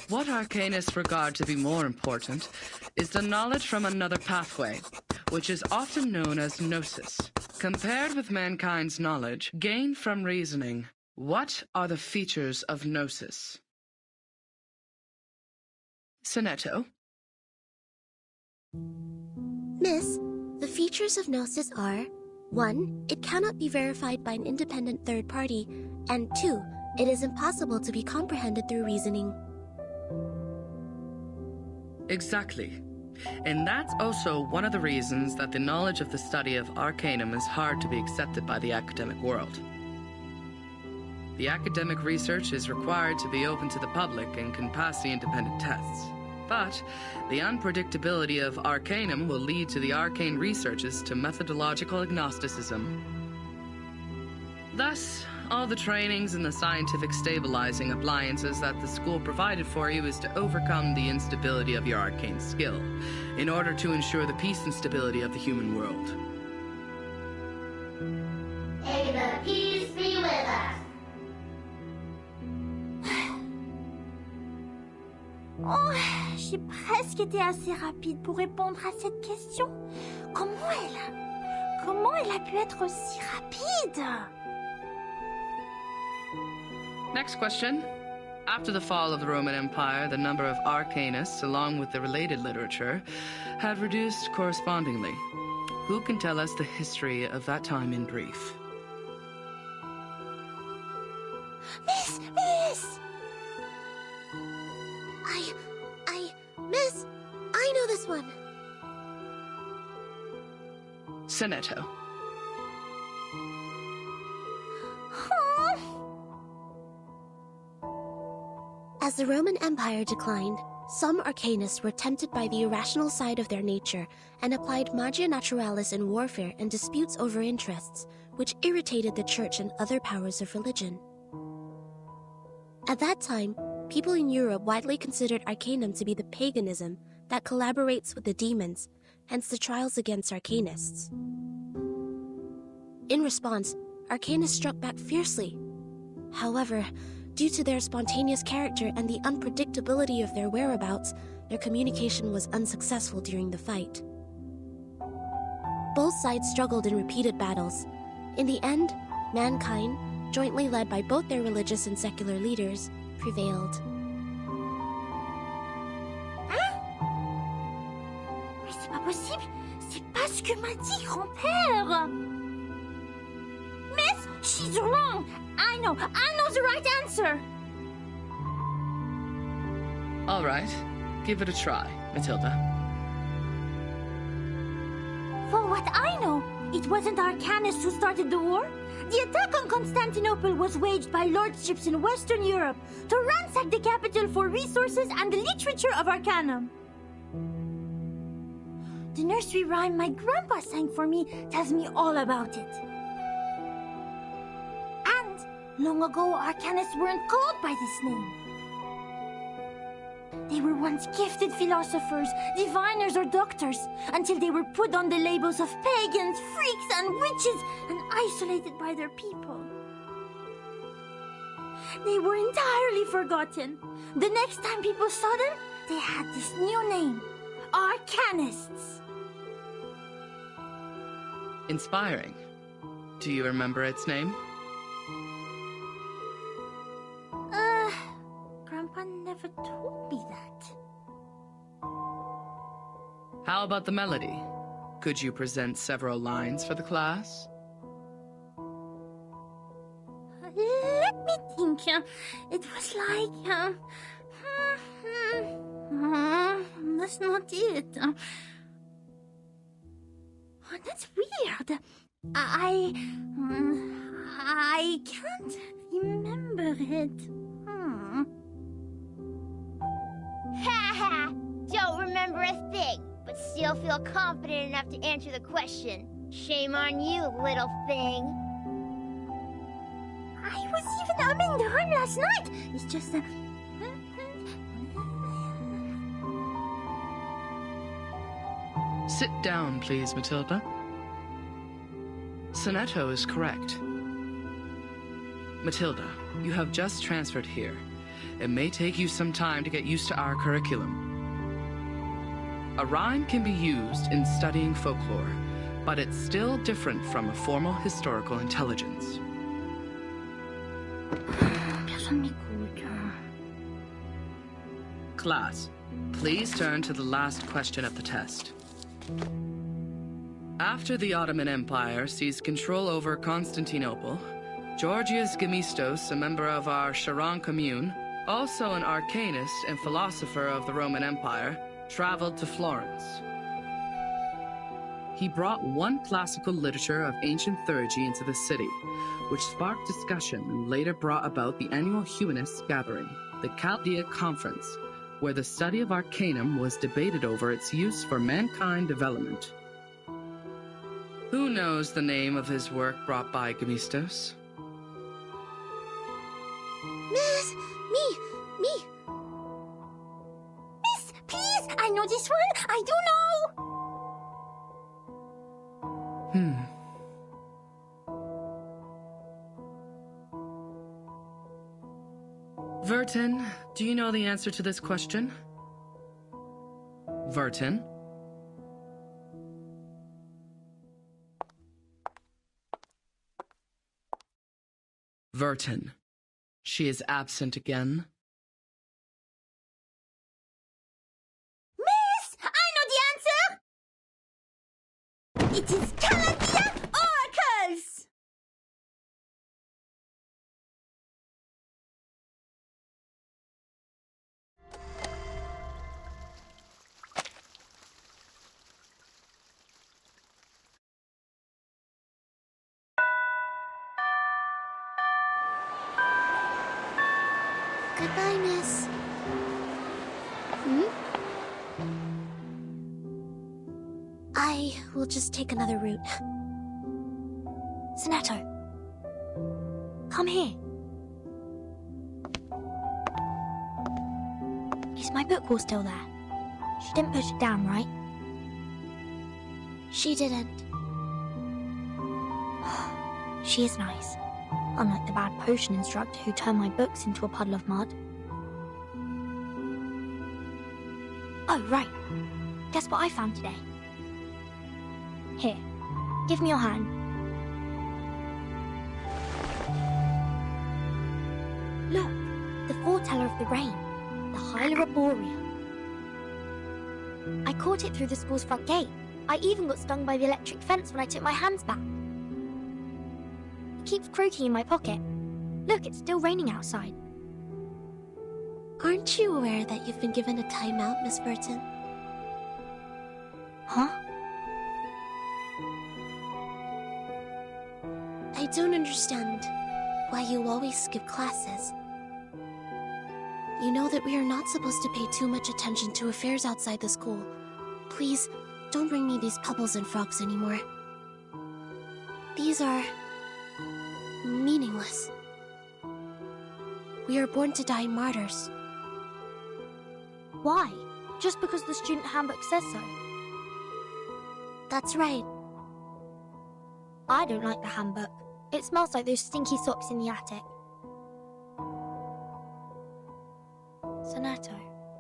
What arcanists regard to be more important is the knowledge from another pathway, which is often known as gnosis. Compared with mankind's knowledge gained from reasoning, what are the features of gnosis? Sonetto? Miss, the features of gnosis are 1. It cannot be verified by an independent third party, and 2. It is impossible to be comprehended through reasoning. Exactly. And that's also one of the reasons that the knowledge of the study of Arcanum is hard to be accepted by the academic world. The academic research is required to be open to the public and can pass the independent tests. But the unpredictability of Arcanum will lead to the arcane researches to methodological agnosticism. Thus, all the trainings and the scientific stabilizing appliances that the school provided for you is to overcome the instability of your arcane skill, in order to ensure the peace and stability of the human world. May the peace be with us. Oh, j'ai presque été assez rapide pour répondre à cette question. Comment elle a pu être aussi rapide? Next question. After the fall of the Roman Empire, the number of arcanists, along with the related literature, had reduced correspondingly. Who can tell us the history of that time in brief? Miss! Miss, I know this one. Sonetto. As the Roman Empire declined, some arcanists were tempted by the irrational side of their nature and applied magia naturalis in warfare and disputes over interests, which irritated the church and other powers of religion. At that time, people in Europe widely considered Arcanum to be the paganism that collaborates with the demons, hence the trials against arcanists. In response, arcanists struck back fiercely. However, due to their spontaneous character and the unpredictability of their whereabouts, their communication was unsuccessful during the fight. Both sides struggled in repeated battles. In the end, mankind, jointly led by both their religious and secular leaders, prevailed. Hein? Mais c'est pas possible! C'est pas ce que m'a dit grand-père! Miss, she's wrong! I know the right answer! All right. Give it a try, Matilda. For what I know, it wasn't Arcanists who started the war. The attack on Constantinople was waged by lordships in Western Europe to ransack the capital for resources and the literature of Arcanum. The nursery rhyme my grandpa sang for me tells me all about it. And long ago, Arcanists weren't called by this name. They were once gifted philosophers, diviners, or doctors, until they were put on the labels of pagans, freaks, and witches, and isolated by their people. They were entirely forgotten. The next time people saw them, they had this new name, Arcanists. Inspiring. Do you remember its name? Grandpa never told me that. How about the melody? Could you present several lines for the class? Let me think. It was like... that's not it. That's weird. I can't remember it. Ha! Don't remember a thing, but still feel confident enough to answer the question. Shame on you, little thing. I was even humming the rhyme last night. It's just Sit down, please, Matilda. Sonetto is correct. Matilda, you have just transferred here. it may take you some time to get used to our curriculum. A rhyme can be used in studying folklore, but it's still different from a formal historical intelligence. Class, please turn to the last question of the test. After the Ottoman Empire seized control over Constantinople, Georgius Gemistos, a member of our Charon commune, also an arcanist and philosopher of the Roman Empire, traveled to Florence. He brought one classical literature of ancient theurgy into the city, which sparked discussion and later brought about the annual Humanists gathering, the Chaldea Conference, where the study of Arcanum was debated over its use for mankind development. Who knows the name of his work brought by Gemistos? Miss, me. Miss, please, I know this one. I do know. Vertin, do you know the answer to this question? Vertin? Vertin. She is absent again. Miss, I know the answer. It is Chaldea oracles. Goodbye, miss. I will just take another route. Sonato, come here. Is my book wall still there? She didn't push it down, right? She didn't. She is nice. Unlike the bad potion instructor who turned my books into a puddle of mud. Oh, right. Guess what I found today? Here, give me your hand. Look, the foreteller of the rain, the Hyla Arborea. I caught it through the school's front gate. I even got stung by the electric fence when I took my hands back. It keeps croaking in my pocket. Look, it's still raining outside. Aren't you aware that you've been given a timeout, Miss Burton? Huh? I don't understand why you always skip classes. You know that we are not supposed to pay too much attention to affairs outside the school. Please, don't bring me these pebbles and frogs anymore. These are meaningless. We are born to die martyrs. Why? Just because the student handbook says so? That's right. I don't like the handbook. It smells like those stinky socks in the attic. Sonato,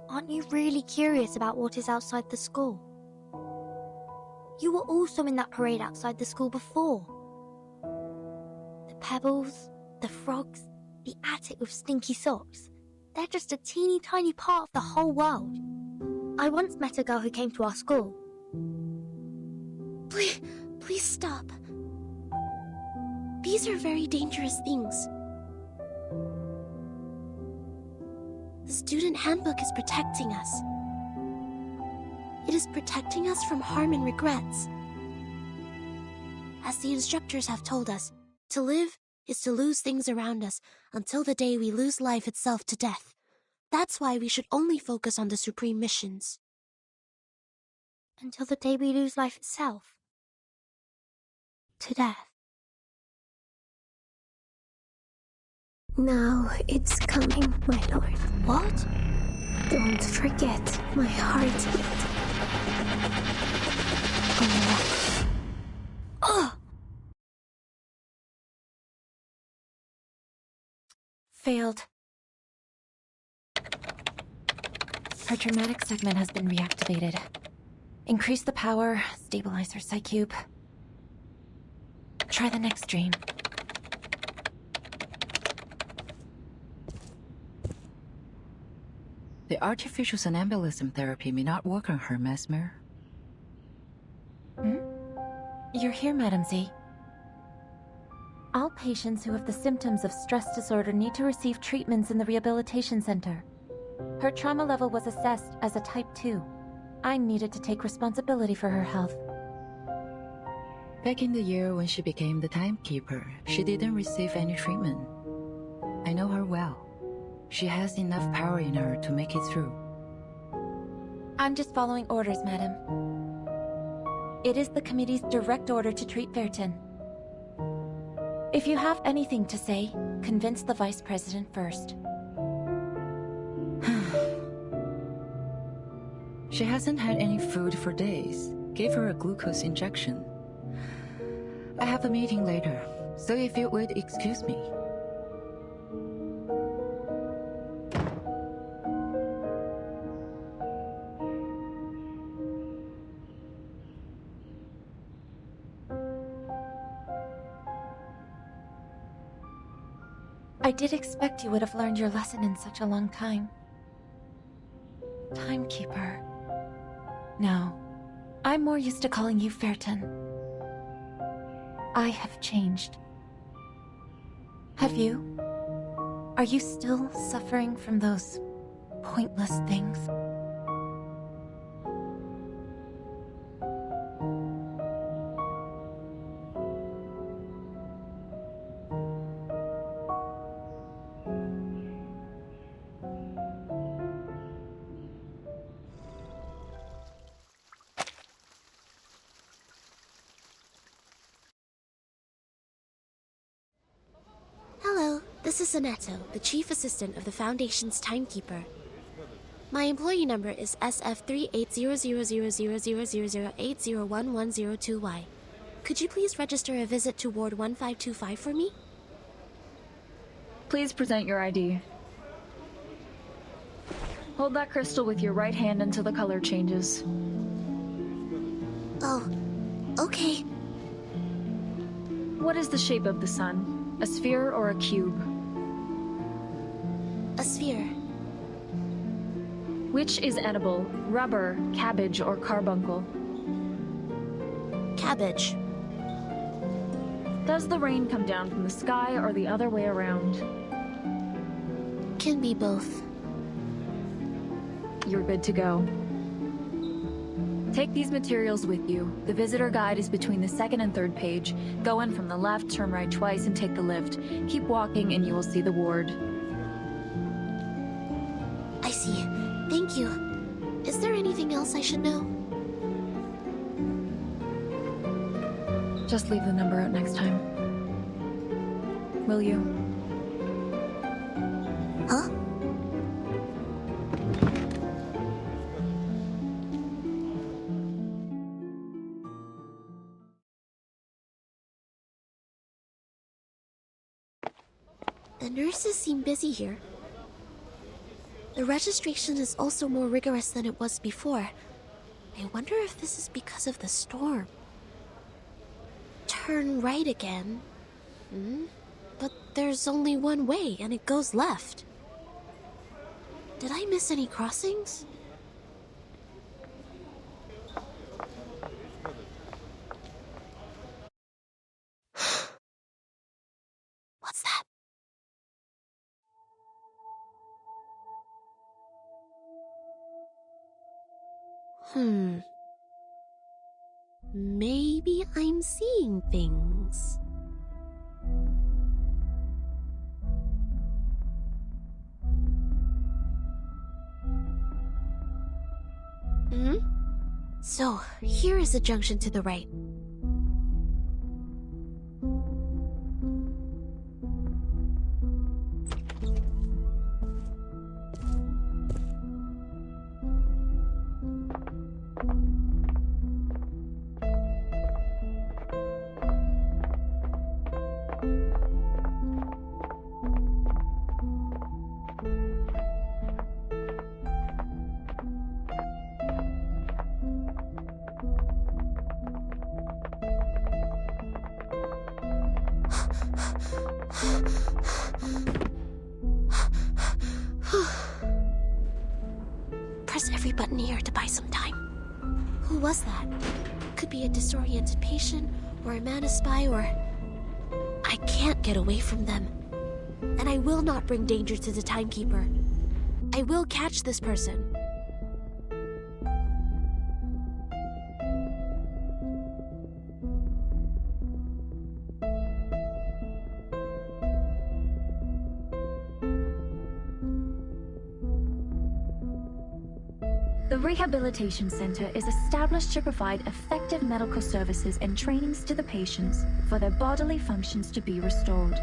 aren't you really curious about what is outside the school? You were also in that parade outside the school before. The pebbles, the frogs, the attic with stinky socks. They're just a teeny tiny part of the whole world. I once met a girl who came to our school. Please stop. These are very dangerous things. The student handbook is protecting us. It is protecting us from harm and regrets. As the instructors have told us, to live is to lose things around us until the day we lose life itself to death. That's why we should only focus on the supreme missions. Until the day we lose life itself. To death. Now it's coming, my lord. What? Don't forget my heartbeat. Ugh! Failed. Her traumatic segment has been reactivated. Increase the power, stabilize her psych cube. Try the next drain. The artificial somnambulism therapy may not work on her, Mesmer. You're here, Madam Z. All patients who have the symptoms of stress disorder need to receive treatments in the rehabilitation center. Her trauma level was assessed as a type 2. I needed to take responsibility for her health. Back in the year when she became the timekeeper, she didn't receive any treatment. I know her well. She has enough power in her to make it through. I'm just following orders, madam. It is the committee's direct order to treat Vertin. If you have anything to say, convince the vice president first. She hasn't had any food for days. Gave her a glucose injection. I have a meeting later, so if you would excuse me. I did expect you would have learned your lesson in such a long time. Timekeeper. No, I'm more used to calling you Vertin. I have changed. Have you? Are you still suffering from those pointless things? Hello, this is Soneto, the chief assistant of the Foundation's timekeeper. My employee number is SF38000000801102Y. Could you please register a visit to Ward 1525 for me? Please present your ID. Hold that crystal with your right hand until the color changes. Oh, okay. What is the shape of the sun? A sphere or a cube? A sphere. Which is edible? Rubber, cabbage, or carbuncle? Cabbage. Does the rain come down from the sky or the other way around? Can be both. You're good to go. Take these materials with you. The visitor guide is between the second and third page. Go in from the left, turn right twice, and take the lift. Keep walking and you will see the ward. I see. Thank you. Is there anything else I should know? Just leave the number out next time. Will you? Huh? The nurses seem busy here. The registration is also more rigorous than it was before. I wonder if this is because of the storm. Turn right again. But there's only one way, and it goes left. Did I miss any crossings? What's that? Maybe I'm seeing things. So, here is the junction to the right. Press every button here to buy some time. Who was that? Could be a disoriented patient, or a mana spy, or... I can't get away from them. And I will not bring danger to the timekeeper. I will catch this person. The Rehabilitation Center is established to provide effective medical services and trainings to the patients for their bodily functions to be restored.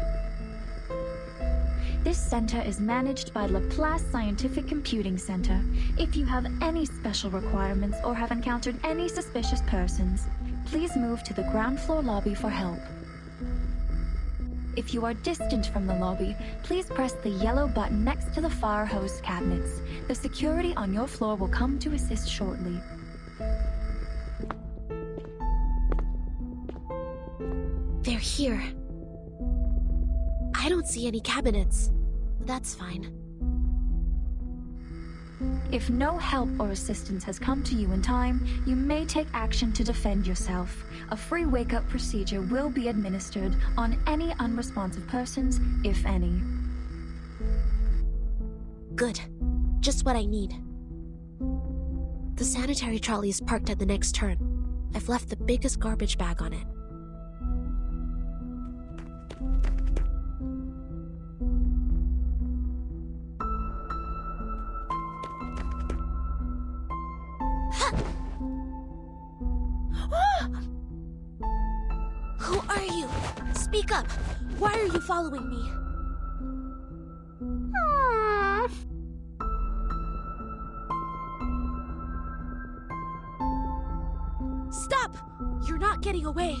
This center is managed by Laplace Scientific Computing Center. If you have any special requirements or have encountered any suspicious persons, please move to the ground floor lobby for help. If you are distant from the lobby, please press the yellow button next to the fire hose cabinets. The security on your floor will come to assist shortly. They're here. I don't see any cabinets. That's fine. If no help or assistance has come to you in time, you may take action to defend yourself. A free wake-up procedure will be administered on any unresponsive persons, if any. Good. Just what I need. The sanitary trolley is parked at the next turn. I've left the biggest garbage bag on it. Who are you? Speak up. Why are you following me? Stop! You're not getting away.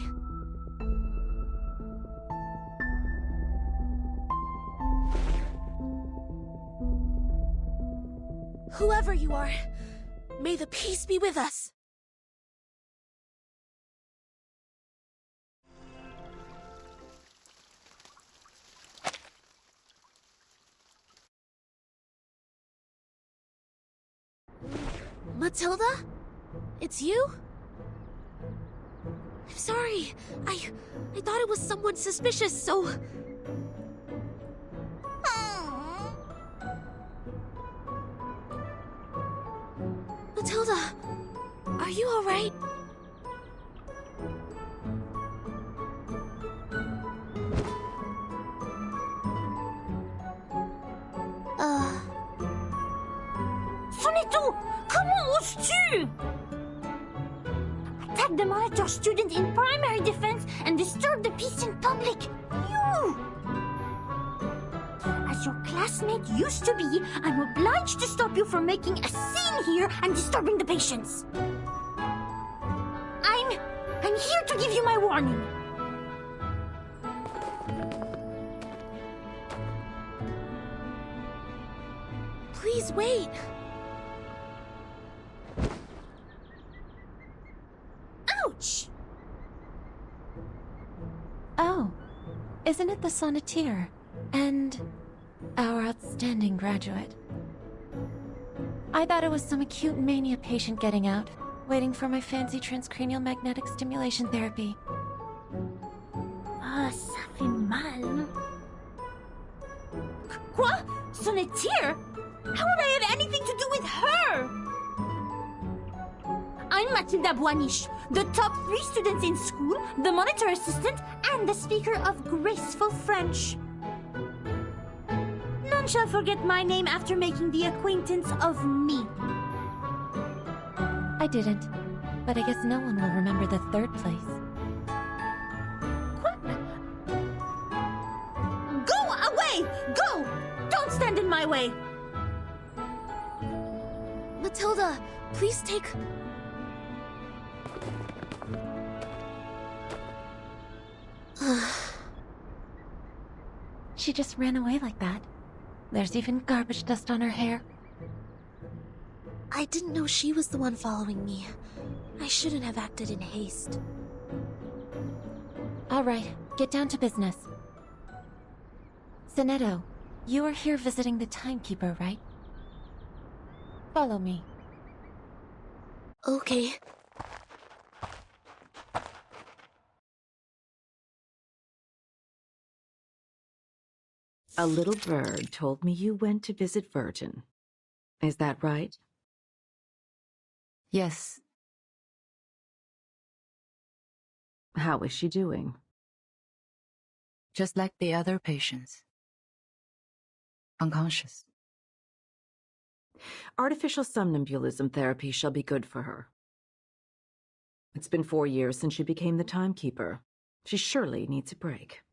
Whoever you are, may the peace be with us. Matilda? It's you? I'm sorry. I thought it was someone suspicious, so... Matilda, are you alright? Sonito! Comment oses-tu? Attack the monitor student in primary defense and disturb the peace in public. You! As your classmate used to be, I'm obliged to stop you from making a scene here and disturbing the patients. I'm here to give you my warning. Please wait. Ouch! Oh, isn't it the sonneteer? And our outstanding graduate. I thought it was some acute mania patient getting out, waiting for my fancy transcranial magnetic stimulation therapy. Ah, ça fait mal. Quoi? Sonneteer? How would I have anything to do with her? I'm Matilda Boaniche, the top 3 students in school, the monitor assistant, and the speaker of graceful French. None shall forget my name after making the acquaintance of me. I didn't, but I guess no one will remember the 3rd place. What? Go away! Go! Don't stand in my way! Matilda, please take... She just ran away like that. There's even garbage dust on her hair. I didn't know she was the one following me. I shouldn't have acted in haste. All right, get down to business. Sonetto, you are here visiting the Timekeeper, right? Follow me. Okay. A little bird told me you went to visit Vertin. Is that right? Yes. How is she doing? Just like the other patients. Unconscious. Artificial somnambulism therapy shall be good for her. It's been 4 years since she became the Timekeeper. She surely needs a break.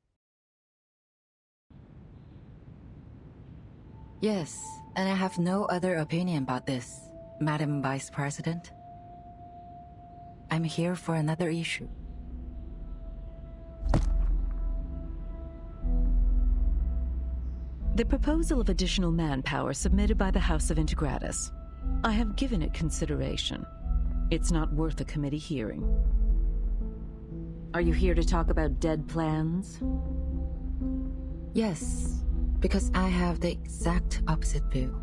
Yes, and I have no other opinion about this, Madam Vice President. I'm here for another issue. The proposal of additional manpower submitted by the House of Integratus. I have given it consideration. It's not worth a committee hearing. Are you here to talk about dead plans? Yes, because I have the exact opposite view.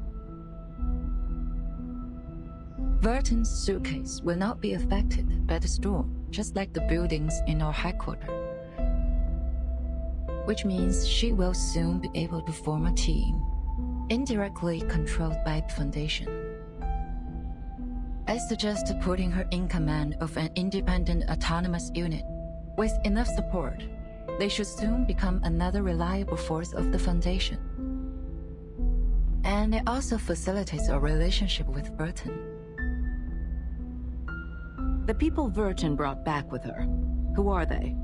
Vertin's suitcase will not be affected by the storm, just like the buildings in our headquarters. Which means she will soon be able to form a team, indirectly controlled by the Foundation. I suggest putting her in command of an independent autonomous unit. With enough support, they should soon become another reliable force of the Foundation. And it also facilitates our relationship with Vertin. The people Vertin brought back with her, who are they?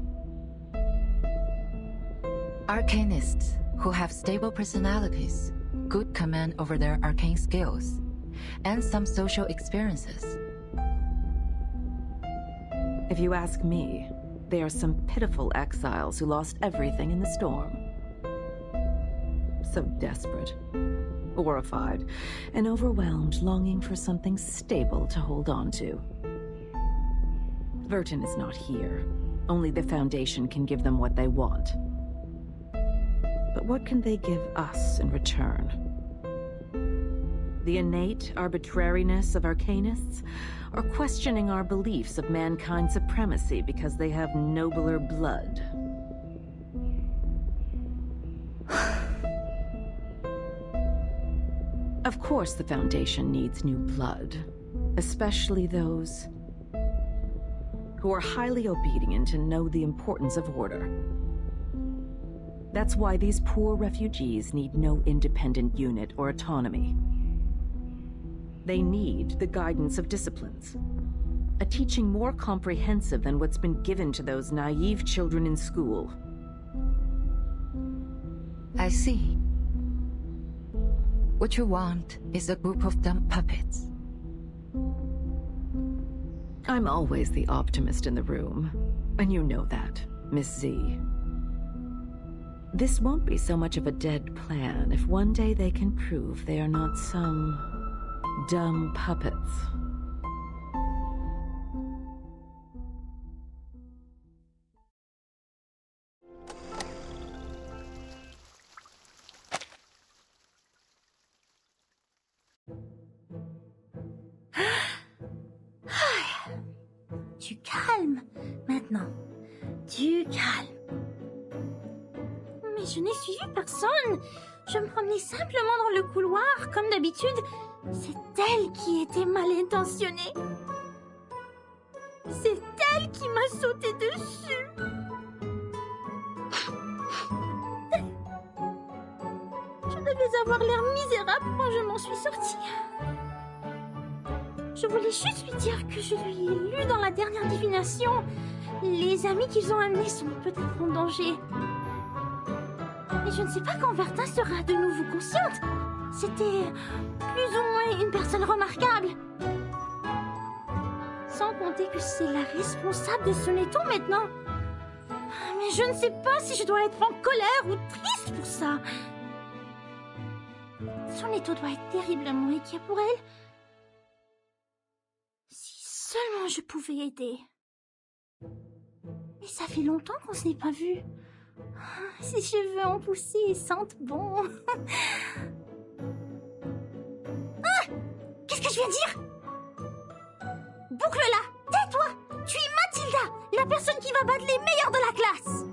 Arcanists who have stable personalities, good command over their arcane skills, and some social experiences. If you ask me, they are some pitiful exiles who lost everything in the storm. So desperate, horrified, and overwhelmed, longing for something stable to hold on to. Vertin is not here. Only the Foundation can give them what they want. But what can they give us in return? The innate arbitrariness of Arcanists, or questioning our beliefs of mankind's supremacy because they have nobler blood? Of course the Foundation needs new blood, especially those who are highly obedient and know the importance of order. That's why these poor refugees need no independent unit or autonomy. They need the guidance of disciplines. A teaching more comprehensive than what's been given to those naive children in school. I see. What you want is a group of dumb puppets. I'm always the optimist in the room, and you know that, Miss Z. This won't be so much of a dead plan if one day they can prove they are not some dumb puppets. Du calme, maintenant. Du calme. Mais je n'ai suivi personne. Je me promenais simplement dans le couloir, comme d'habitude. C'est elle qui était mal intentionnée. C'est elle qui m'a sauté dessus. Je devais avoir l'air misérable quand je m'en suis sortie. Je voulais juste lui dire que je lui ai lu dans la dernière divination. Les amis qu'ils ont amenés sont peut-être en danger. Mais je ne sais pas quand Vertin sera de nouveau consciente. C'était plus ou moins une personne remarquable. Sans compter que c'est la responsable de Sonetto maintenant. Mais je ne sais pas si je dois être en colère ou triste pour ça. Sonetto doit être terriblement inquiet pour elle. Si seulement je pouvais aider. Mais ça fait longtemps qu'on ne s'est pas vu. Ses cheveux ont poussé et sentent bon. Ah! Qu'est-ce que je viens de dire? Boucle-la! Tais-toi! Tu es Mathilda, la personne qui va battre les meilleurs de la classe!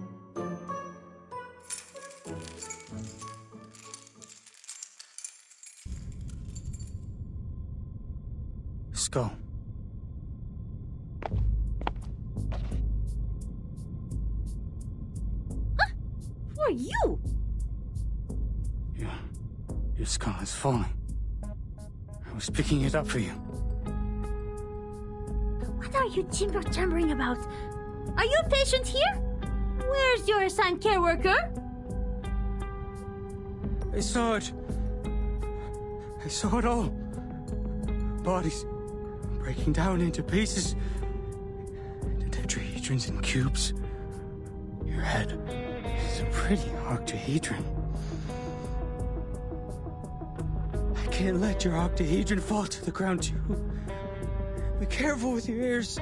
Skull. Who are you? Your skull is falling. I was picking it up for you. What are you timber-chambering about? Are you a patient here? Where's your assigned care worker? I saw it. I saw it all. Bodies breaking down into pieces. The tetrahedrons in cubes. Your head is a pretty octahedron. I can't let your octahedron fall to the ground too. Be careful with your ears.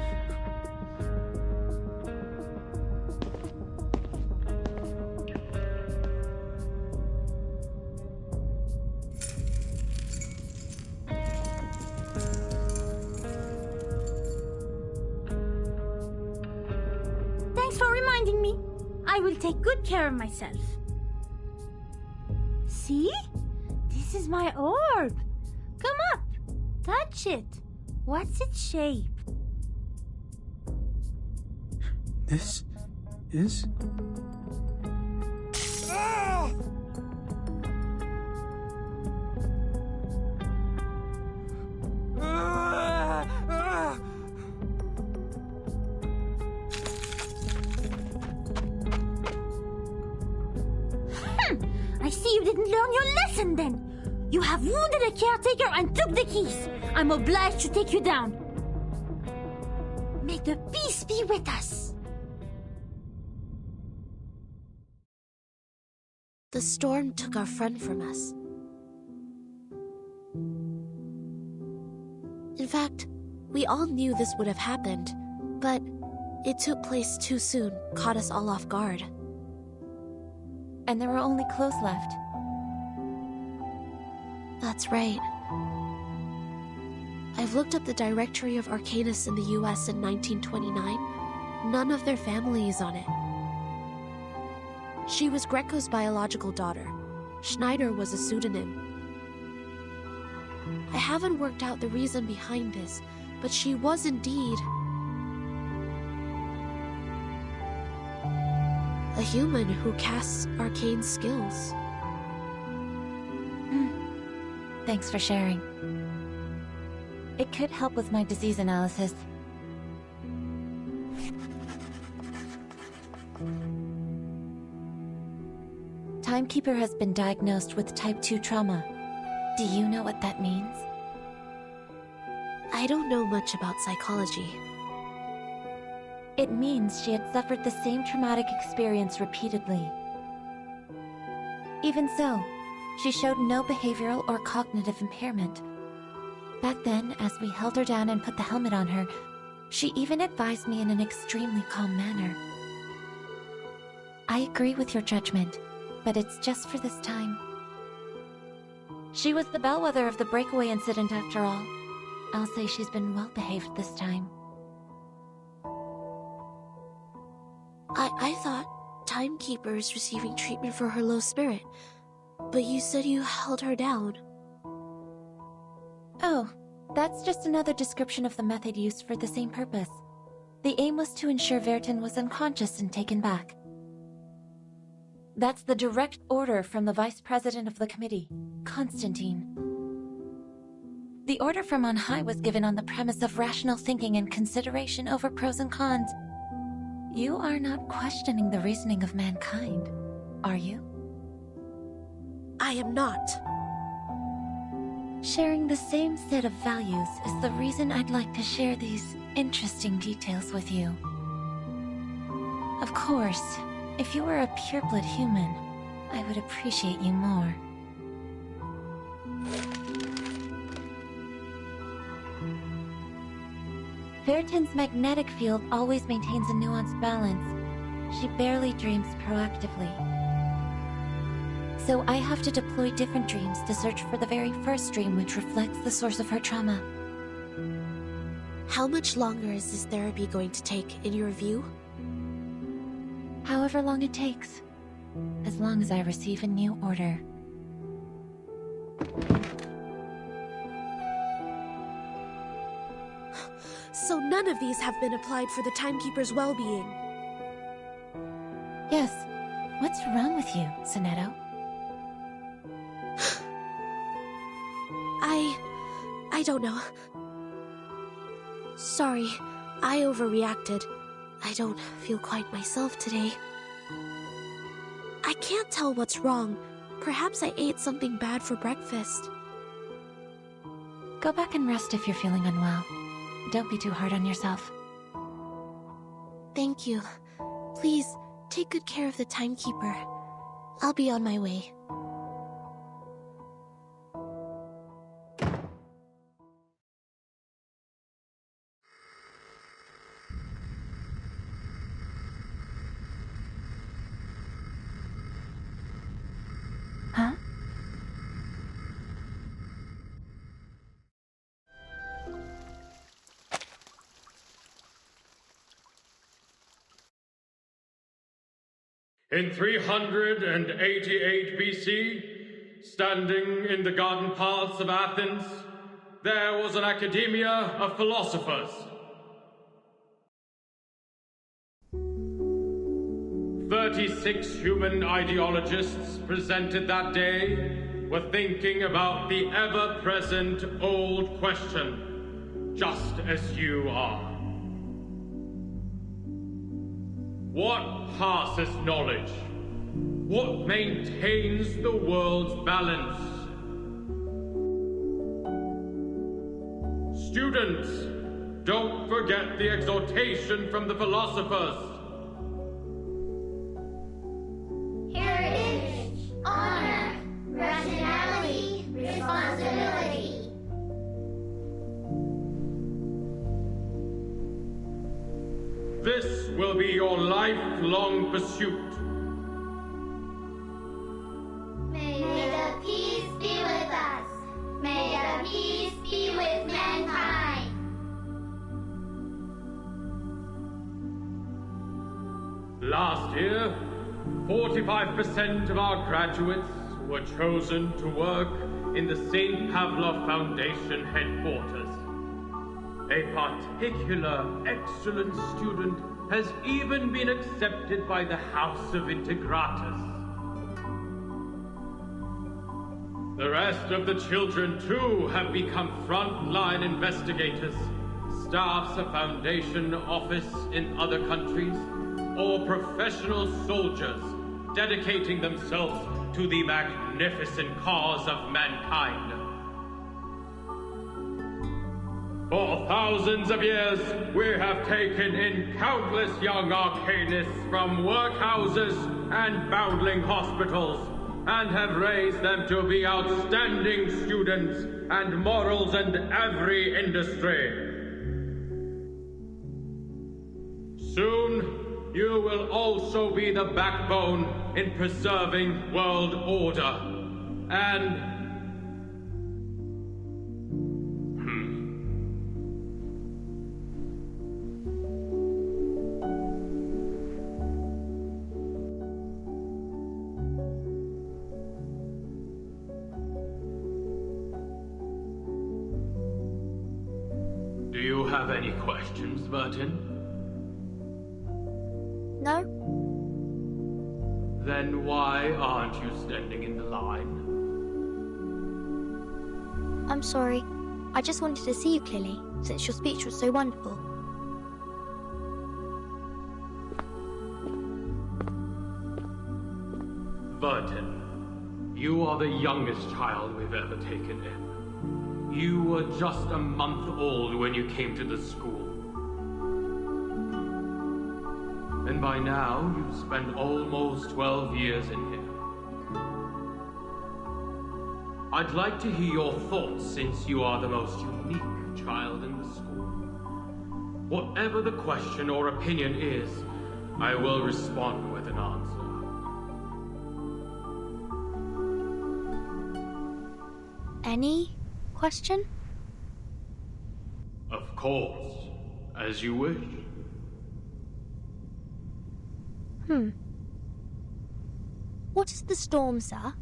Thanks for reminding me. I will take good care of myself. See? This is my orb. Come up. Touch it. What's its shape? This is... Ah! Ah! Ah! I see you didn't learn your lesson then. You have wounded a caretaker and took the keys. I'm obliged to take you down. May the peace be with us. The storm took our friend from us. In fact, we all knew this would have happened, but it took place too soon, caught us all off guard. And there were only clothes left. That's right. I've looked up the directory of Arcanus in the US in 1929. None of their family is on it. She was Greco's biological daughter. Schneider was a pseudonym. I haven't worked out the reason behind this, but she was indeed a human who casts arcane skills. Thanks for sharing. It could help with my disease analysis. Timekeeper has been diagnosed with type 2 trauma. Do you know what that means? I don't know much about psychology. It means she had suffered the same traumatic experience repeatedly. Even so, she showed no behavioral or cognitive impairment. Back then, as we held her down and put the helmet on her, she even advised me in an extremely calm manner. I agree with your judgment, but it's just for this time. She was the bellwether of the breakaway incident after all. I'll say she's been well behaved this time. I thought Timekeeper is receiving treatment for her low spirit, but you said you held her down. Oh, that's just another description of the method used for the same purpose. The aim was to ensure Vertin was unconscious and taken back. That's the direct order from the Vice President of the Committee, Constantine. The order from on high was given on the premise of rational thinking and consideration over pros and cons. You are not questioning the reasoning of mankind, are you? I am not. Sharing the same set of values is the reason I'd like to share these interesting details with you. Of course, if you were a pureblood human, I would appreciate you more. Vertin's magnetic field always maintains a nuanced balance. She barely dreams proactively. So I have to deploy different dreams to search for the very first dream which reflects the source of her trauma. How much longer is this therapy going to take, in your view? However long it takes. As long as I receive a new order. So none of these have been applied for the Timekeeper's well-being. Yes. What's wrong with you, Sonetto? I don't know. Sorry, I overreacted. I don't feel quite myself today. I can't tell what's wrong. Perhaps I ate something bad for breakfast. Go back and rest if you're feeling unwell. Don't be too hard on yourself. Thank you. Please, take good care of the Timekeeper. I'll be on my way. Huh? In 388 BC, standing in the garden paths of Athens, there was an academia of philosophers. 36 human ideologists presented that day were thinking about the ever-present old question, just as you are. What passes knowledge? What maintains the world's balance? Students, don't forget the exhortation from the philosophers. Heritage, honor, rationality, responsibility. This will be your lifelong pursuit. May the peace be with us. May the peace be with mankind. Last year, 45% of our graduates were chosen to work in the St. Pavlov Foundation headquarters. A particular excellent student has even been accepted by the House of Integratus. The rest of the children, too, have become frontline investigators, staffs of Foundation office in other countries, or professional soldiers dedicating themselves to the magnificent cause of mankind. For thousands of years, we have taken in countless young arcanists from workhouses and foundling hospitals, and have raised them to be outstanding students and morals in every industry. Soon, you will also be the backbone in preserving world order, and do you have any questions, Burton? No? Then why aren't you standing in the line? I'm sorry. I just wanted to see you clearly, since your speech was so wonderful. Burton, you are the youngest child we've ever taken in. You were just a month old when you came to the school. And by now, you've spent almost 12 years in here. I'd like to hear your thoughts since you are the most unique child in the school. Whatever the question or opinion is, I will respond with an answer. Any question? Of course, as you wish. What is the storm, sir?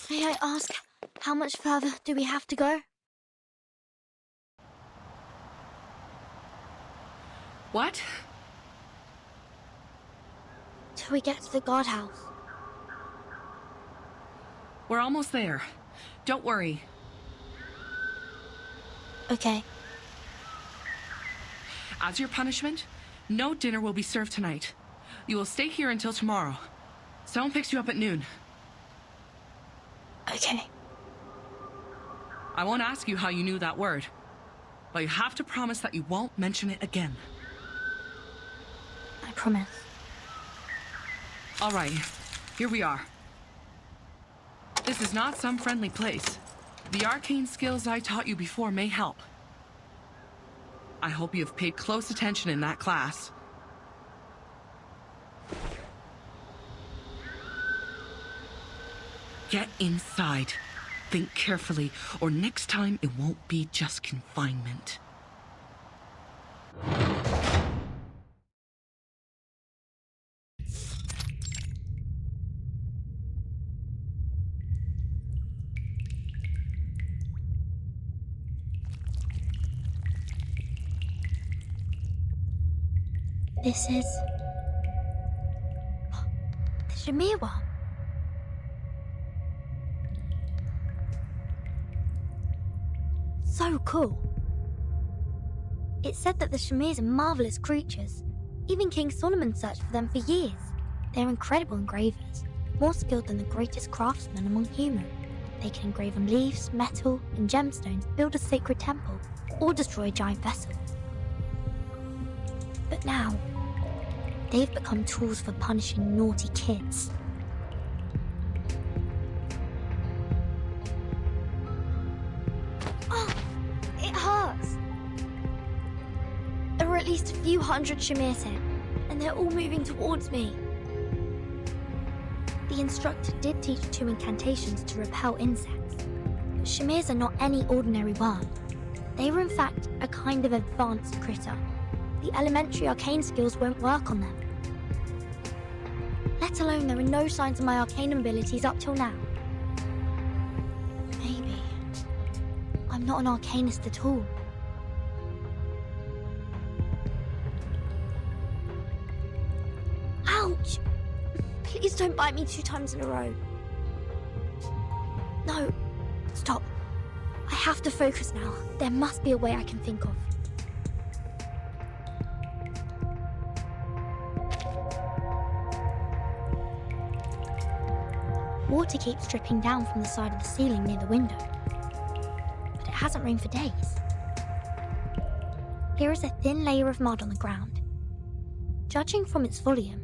May I ask, how much further do we have to go? What? Till we get to the guardhouse. We're almost there. Don't worry. Okay. As your punishment, no dinner will be served tonight. You will stay here until tomorrow. Someone picks you up at noon. Okay. I won't ask you how you knew that word, but you have to promise that you won't mention it again. I promise. All right, here we are. This is not some friendly place. The arcane skills I taught you before may help. I hope you have paid close attention in that class. Get inside. Think carefully, or next time it won't be just confinement. This is... the Shamir one. So cool. It said that the Shamirs are marvelous creatures. Even King Solomon searched for them for years. They're incredible engravers, more skilled than the greatest craftsmen among humans. They can engrave on leaves, metal, and gemstones, build a sacred temple, or destroy a giant vessel. But now, they've become tools for punishing naughty kids. Oh, it hurts. There were at least a few hundred Shamirs here, and they're all moving towards me. The instructor did teach 2 incantations to repel insects, but Shamirs are not any ordinary worm. They were in fact a kind of advanced critter. The elementary arcane skills won't work on them. Let alone there are no signs of my arcane abilities up till now. Maybe I'm not an arcanist at all. Ouch! Please don't bite me 2 times in a row. No, stop. I have to focus now. There must be a way I can think of. Water keeps dripping down from the side of the ceiling near the window, but it hasn't rained for days. Here is a thin layer of mud on the ground. Judging from its volume,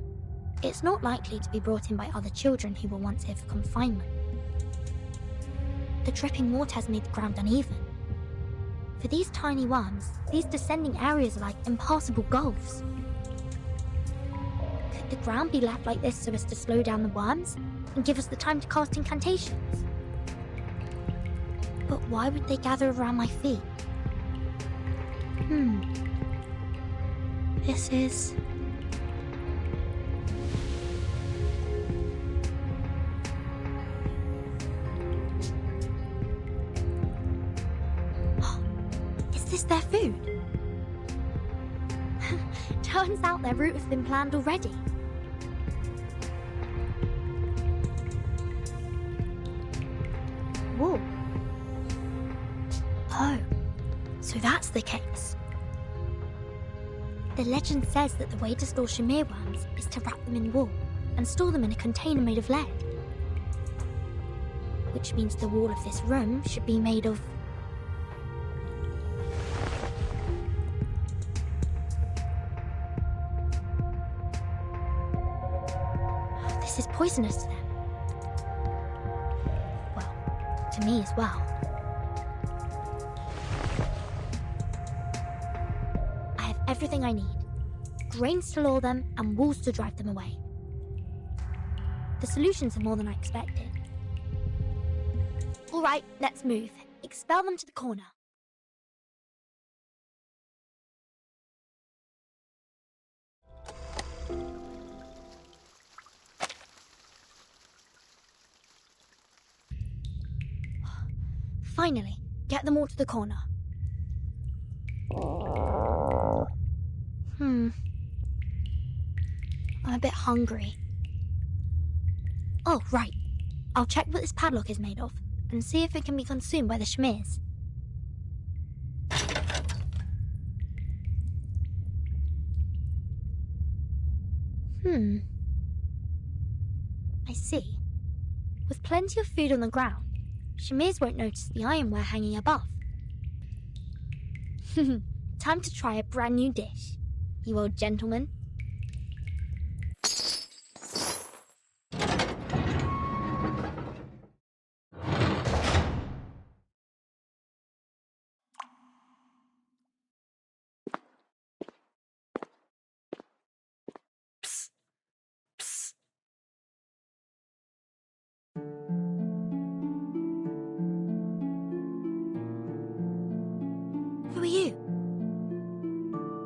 it's not likely to be brought in by other children who were once here for confinement. The dripping water has made the ground uneven. For these tiny worms, these descending areas are like impassable gulfs. Could the ground be left like this so as to slow down the worms and give us the time to cast incantations? But why would they gather around my feet? This is... Is this their food? Turns out their route has been planned already. Whoa. Oh, so that's the case. The legend says that the way to store Shamir worms is to wrap them in wool and store them in a container made of lead. Which means the wall of this room should be made of... this is poisonous to them. Well, to me as well. I have everything I need. Grains to lure them and walls to drive them away. The solutions are more than I expected. All right, let's move. Expel them to the corner. Finally, get them all to the corner. I'm a bit hungry. Oh, right. I'll check what this padlock is made of and see if it can be consumed by the Shamirs. I see. With plenty of food on the ground, Shamirs won't notice the ironware hanging above. Time to try a brand new dish, you old gentleman. Who are you?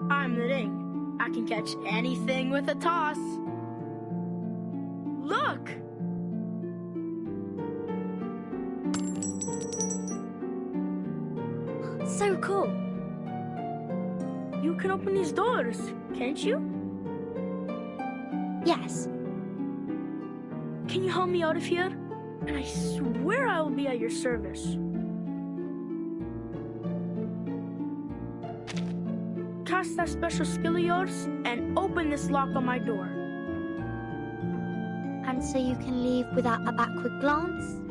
I'm the Ring. I can catch anything with a toss. Look! So cool. You can open these doors, can't you? Yes. Can you help me out of here? And I swear I will be at your service. Cast that special skill of yours and open this lock on my door. And so you can leave without a backward glance?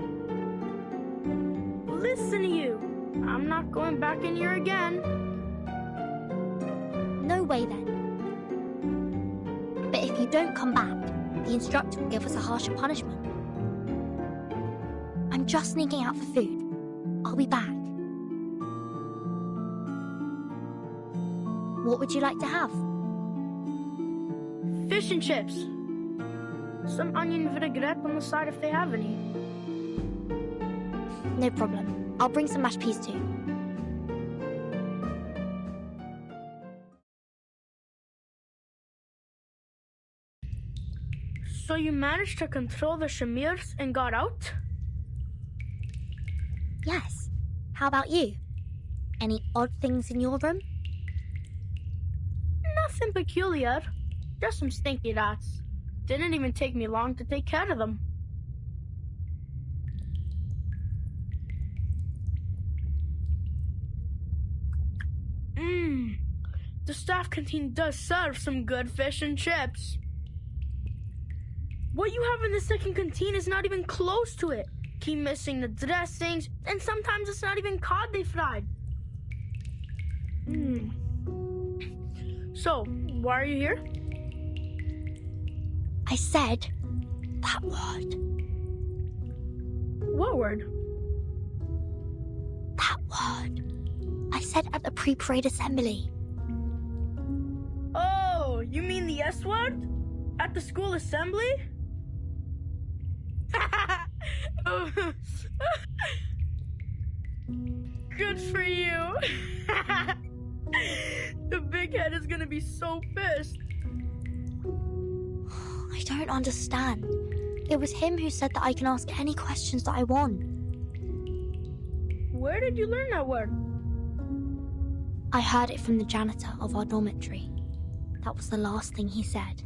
Listen to you. I'm not going back in here again. No way then. But if you don't come back, the instructor will give us a harsher punishment. I'm just sneaking out for food. I'll be back. What would you like to have? Fish and chips. Some onion vinaigrette on the side if they have any. No problem. I'll bring some mashed peas too. So you managed to control the Shamirs and got out? Yes. How about you? Any odd things in your room? Nothing peculiar. Just some stinky rats. Didn't even take me long to take care of them. The staff canteen does serve some good fish and chips. What you have in the second canteen is not even close to it. Keep missing the dressings, and sometimes it's not even cod they fried. So, why are you here? I said that word. What word? That word. I said at the pre-parade assembly. Oh, you mean the S word? At the school assembly? Good for you. The big head is gonna be so pissed. I don't understand. It was him who said that I can ask any questions that I want. Where did you learn that word? I heard it from the janitor of our dormitory. That was the last thing he said.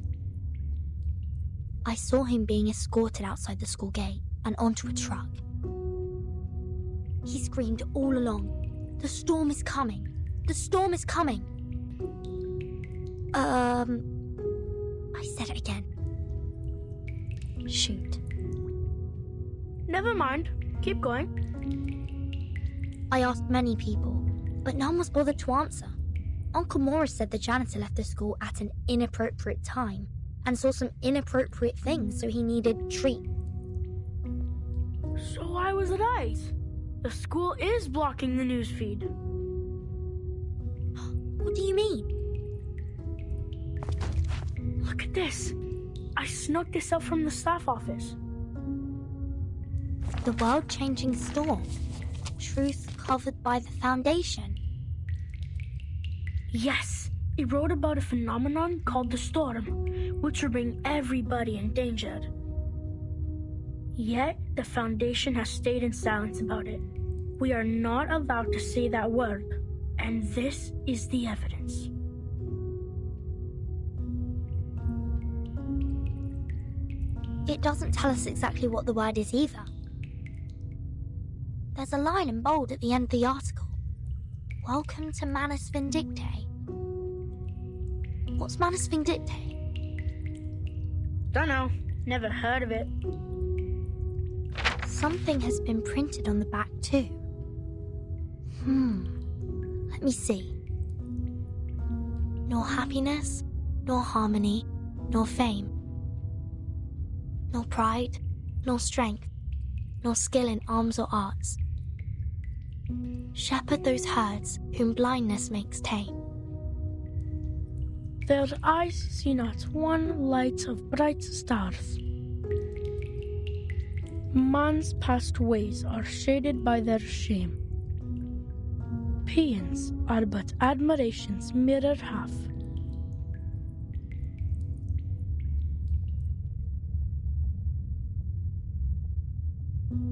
I saw him being escorted outside the school gate and onto a truck. He screamed all along, "The storm is coming! The storm is coming!" I said it again. Shoot. Never mind. Keep going. I asked many people, but none was bothered to answer. Uncle Morris said the janitor left the school at an inappropriate time and saw some inappropriate things, so he needed treatment. So I was right. The school is blocking the newsfeed. What do you mean? Look at this. I snuck this up from the staff office. The world-changing storm. Truth covered by the Foundation. Yes, it wrote about a phenomenon called the storm, which will bring everybody endangered. Yet, the Foundation has stayed in silence about it. We are not allowed to say that word, and this is the evidence. It doesn't tell us exactly what the word is either. There's a line in bold at the end of the article. Welcome to Manus Vindictae. What's Manus Vindictae? Dunno, never heard of it. Something has been printed on the back too. Let me see. Nor happiness, nor harmony, nor fame. Nor pride, nor strength, nor skill in arms or arts. Shepherd those herds whom blindness makes tame. Their eyes see not one light of bright stars. Man's past ways are shaded by their shame. Paeans are but admiration's mirror half.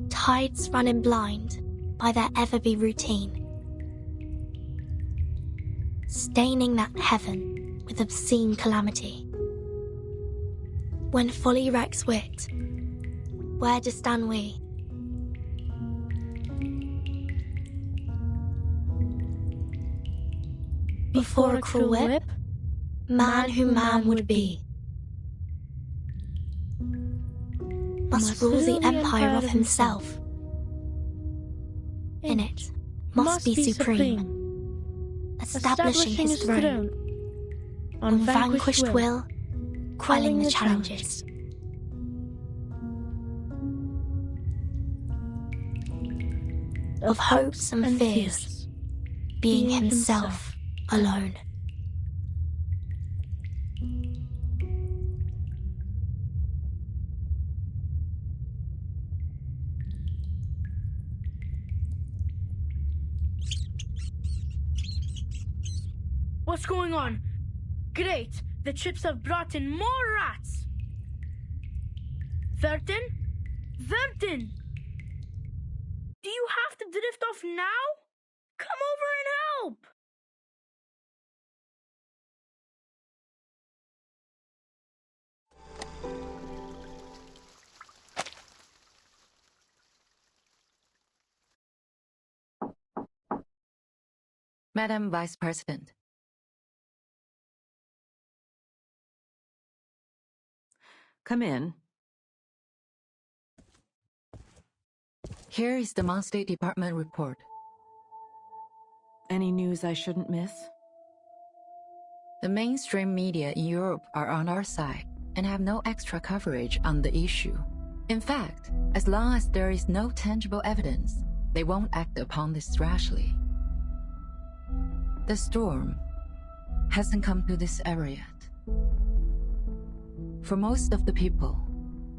Tides running blind by their ever-be routine, staining that heaven with obscene calamity. When folly wrecks wit, where do stand we? Before a cruel whip, man who man would be must rule the empire of himself. In it, must be supreme, establishing his throne, on vanquished will, quelling the challenges. Of hopes and fears, being himself alone. What's going on? Great! The chips have brought in more rats! Vertin? Vertin! Do you have to drift off now? Come over and help! Madam Vice President. Come in. Here is the Mon State Department report. Any news I shouldn't miss? The mainstream media in Europe are on our side and have no extra coverage on the issue. In fact, as long as there is no tangible evidence, they won't act upon this rashly. The storm hasn't come to this area yet. For most of the people,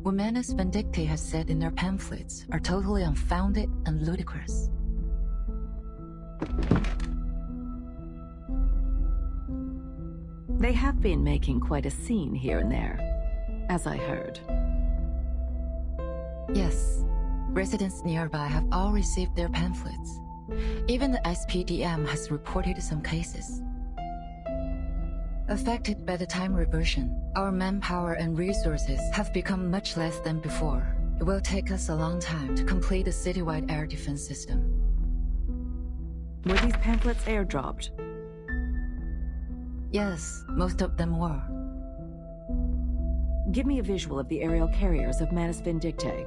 what Manus Vindictae has said in their pamphlets are totally unfounded and ludicrous. They have been making quite a scene here and there, as I heard. Yes, residents nearby have all received their pamphlets. Even the SPDM has reported some cases. Affected by the time reversion, our manpower and resources have become much less than before. It will take us a long time to complete the citywide air defense system. Were these pamphlets airdropped? Yes, most of them were. Give me a visual of the aerial carriers of Manus Vindictae.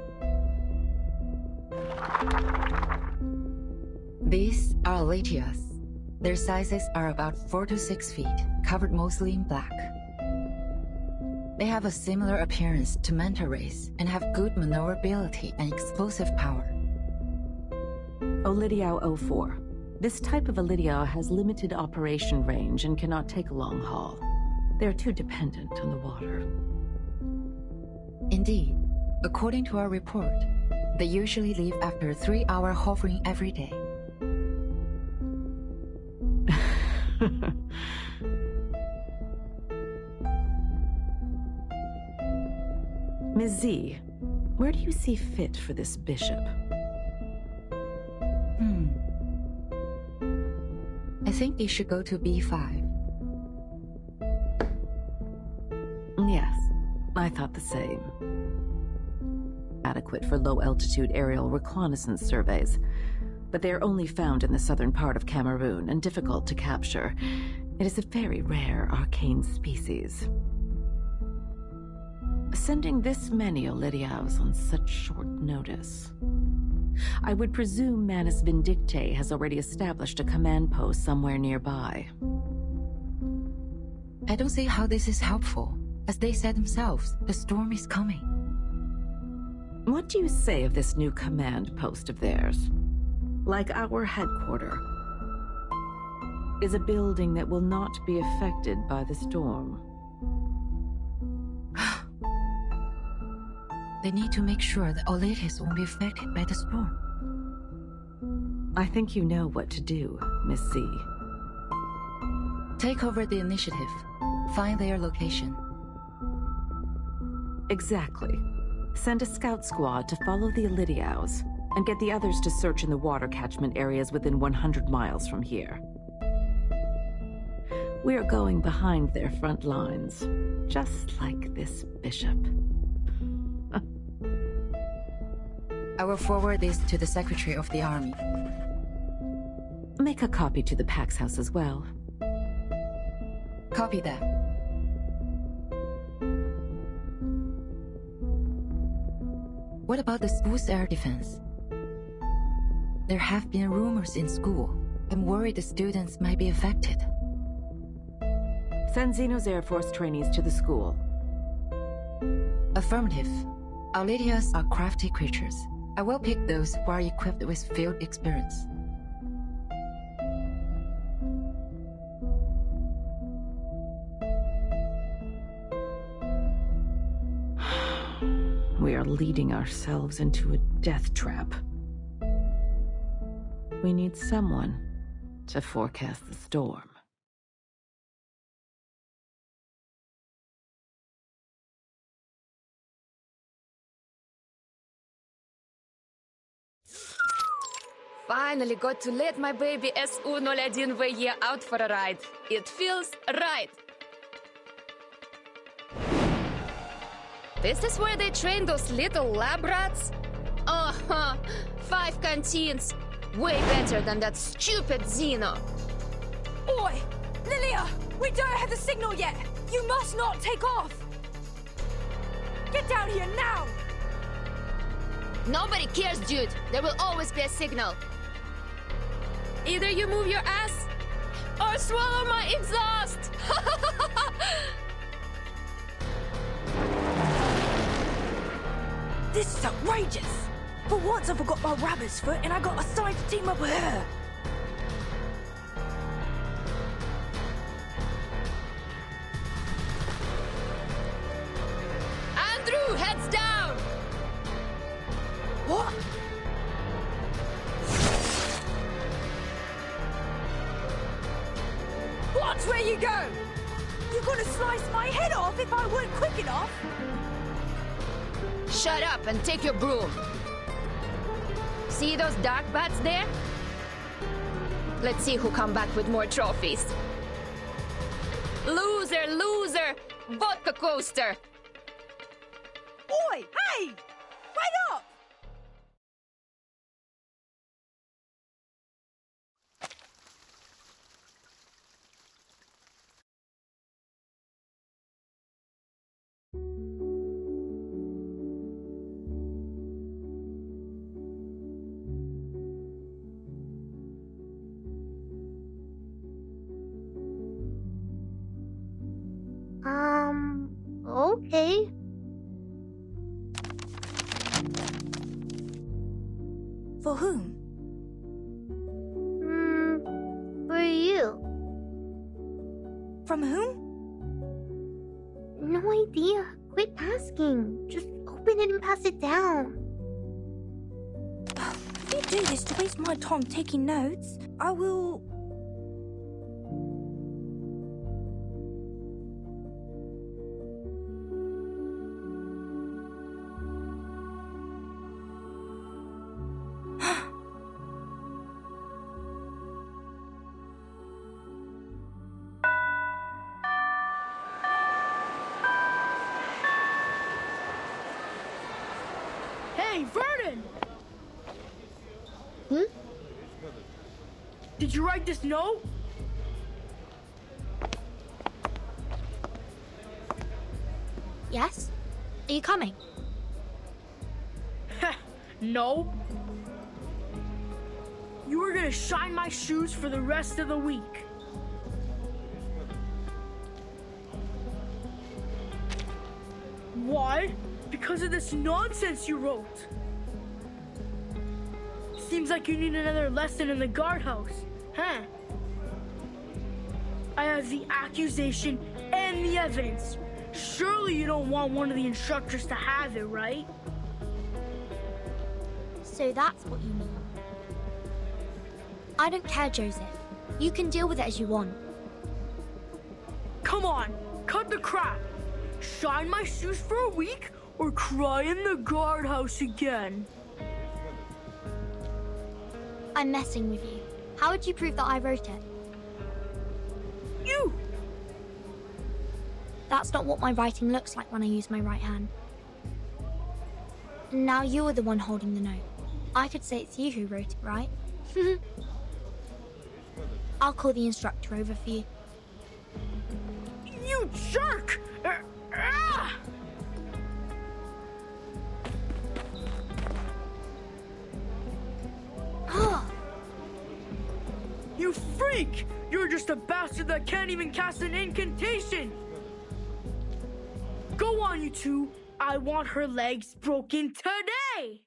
These are Latias. Their sizes are about 4 to 6 feet, covered mostly in black. They have a similar appearance to manta rays and have good maneuverability and explosive power. Olidiao 04. This type of Olidiao has limited operation range and cannot take a long haul. They're too dependent on the water. Indeed. According to our report, they usually leave after a 3-hour hovering every day. Ms. Z, where do you see fit for this bishop? I think they should go to B5. Yes, I thought the same. Adequate for low-altitude aerial reconnaissance surveys, but they are only found in the southern part of Cameroon and difficult to capture. It is a very rare arcane species. Sending this many Olidiaos on such short notice. I would presume Manus Vindicte has already established a command post somewhere nearby. I don't see how this is helpful. As they said themselves, the storm is coming. What do you say of this new command post of theirs? Like our headquarters, is a building that will not be affected by the storm. They need to make sure that Olidias won't be affected by the storm. I think you know what to do, Miss C. Take over the initiative. Find their location. Exactly. Send a scout squad to follow the Olidiaos, and get the others to search in the water catchment areas within 100 miles from here. We're going behind their front lines, just like this bishop. I will forward this to the Secretary of the Army. Make a copy to the Pax House as well. Copy that. What about the school's air defense? There have been rumors in school. I'm worried the students might be affected. Send Xenos Air Force trainees to the school. Affirmative. Olidias are crafty creatures. I will pick those who are equipped with field experience. We are leading ourselves into a death trap. We need someone to forecast the storm. Finally got to let my baby SU-01VY out for a ride. It feels right. This is where they train those little lab rats? 5 canteens. Way better than that stupid Xeno. Oi! Lilia! We don't have the signal yet! You must not take off! Get down here now! Nobody cares, dude. There will always be a signal. Either you move your ass or swallow my exhaust! This is outrageous! For once I forgot my rabbit's foot and I got assigned to team up with her! Andrew, heads down! What? Watch where you go! You're gonna slice my head off if I weren't quick enough! Shut up and take your broom. See those dark bats there? Let's see who come back with more trophies. Loser, loser! Vodka coaster! Oi! Hey! Wait up! okay? For whom? For you. From whom? No idea. Quit asking. Just open it and pass it down. If you do this to waste my time taking notes, I will... Hey, Vernon! Hmm? Did you write this note? Yes? Are you coming? No. You were gonna shine my shoes for the rest of the week. Why? Because of this nonsense you wrote. Seems like you need another lesson in the guardhouse, huh? I have the accusation and the evidence. Surely you don't want one of the instructors to have it, right? So that's what you mean. I don't care, Joseph. You can deal with it as you want. Come on, cut the crap. Shine my shoes for a week or cry in the guardhouse again. I'm messing with you. How would you prove that I wrote it? You! That's not what my writing looks like when I use my right hand. Now you're the one holding the note. I could say it's you who wrote it, right? I'll call the instructor over for you. You jerk! You freak! You're just a bastard that can't even cast an incantation! Go on, you two. I want her legs broken today!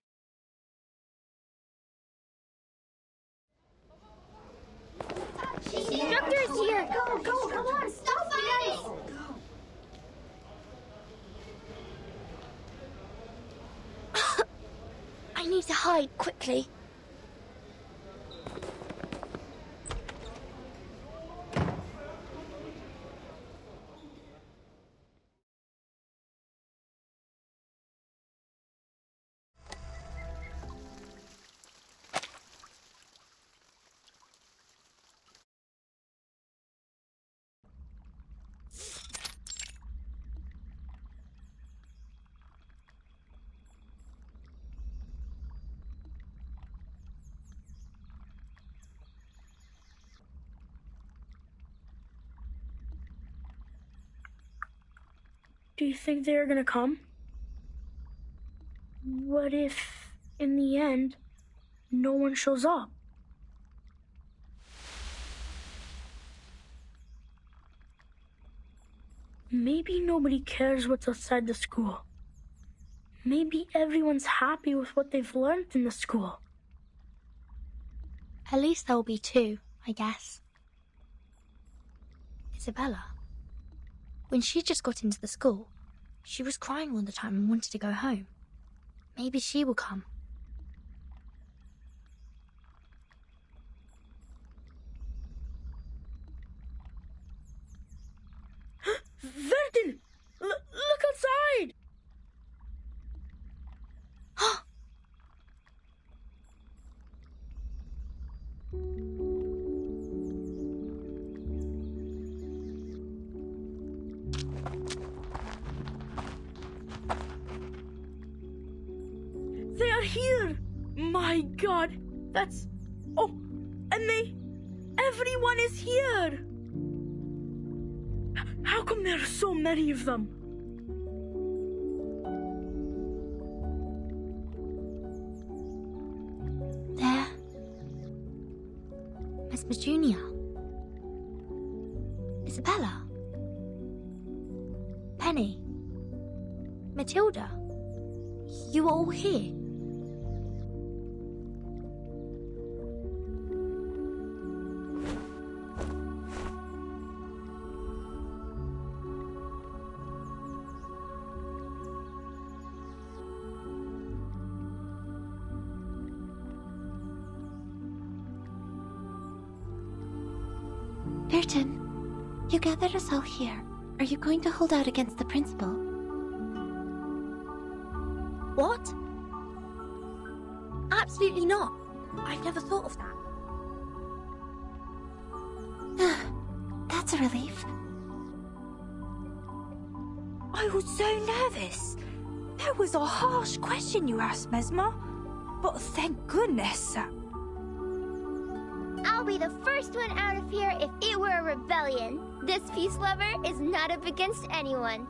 The instructor's here! Go, come on, stop fighting! I need to hide quickly. Do you think they're gonna come? What if, in the end, no one shows up? Maybe nobody cares what's outside the school. Maybe everyone's happy with what they've learned in the school. At least there will be two, I guess. Isabella. When she just got into the school, she was crying all the time and wanted to go home. Maybe she will come. Vernon! Look outside! They are here! My God, that's... Oh, and everyone is here! How come there are so many of them? There. Miss Petunia. Isabella. Penny. Matilda, you were all here. Burton, you gathered us all here. Are you going to hold out against the principal? What? Absolutely not. I've never thought of that. That's a relief. I was so nervous. That was a harsh question you asked, Mesmer. But thank goodness. I'll be the first one out of here if it were a rebellion. This peace lover is not up against anyone.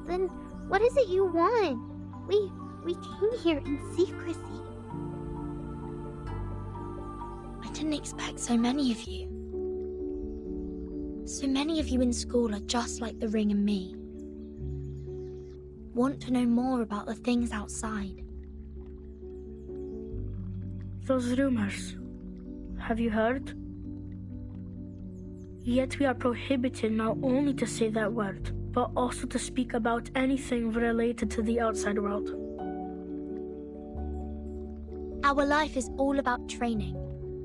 Then what is it you want? We came here in secrecy. I didn't expect so many of you. So many of you in school are just like the Ring and me. Want to know more about the things outside. Those rumors. Have you heard? Yet we are prohibited not only to say that word, but also to speak about anything related to the outside world. Our life is all about training,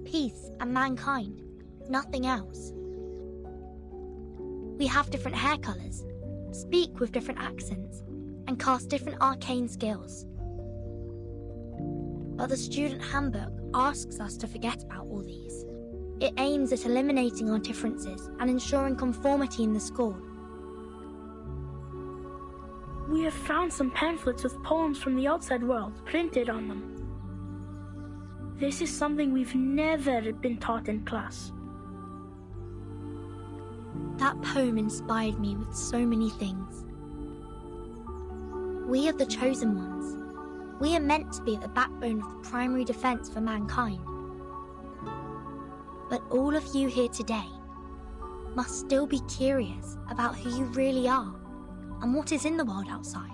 peace, and mankind. Nothing else. We have different hair colors, speak with different accents, and cast different arcane skills. But the student handbook asks us to forget about all these. It aims at eliminating our differences and ensuring conformity in the school. We have found some pamphlets with poems from the outside world printed on them. This is something we've never been taught in class. That poem inspired me with so many things. We are the chosen ones. We are meant to be at the backbone of the primary defense for mankind. But all of you here today must still be curious about who you really are and what is in the world outside.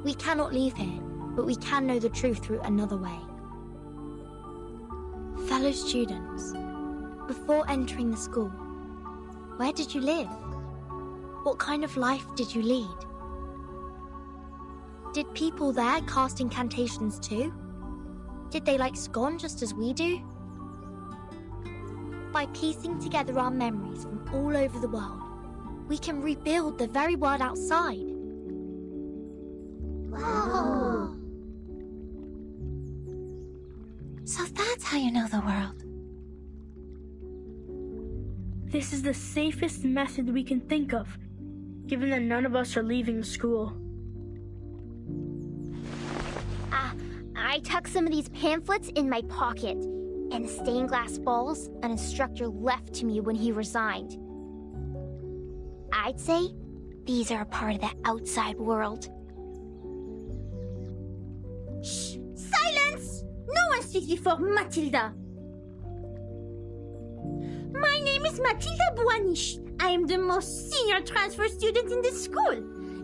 We cannot leave here, but we can know the truth through another way. Fellow students, before entering the school, where did you live? What kind of life did you lead? Did people there cast incantations too? Did they like scone just as we do? By piecing together our memories from all over the world, we can rebuild the very world outside. Wow! So that's how you know the world. This is the safest method we can think of, given that none of us are leaving the school. I tucked some of these pamphlets in my pocket, and the stained glass balls an instructor left to me when he resigned. I'd say these are a part of the outside world. Shh! Silence! No one speaks before Matilda. My name is Matilda Buanish. I am the most senior transfer student in this school.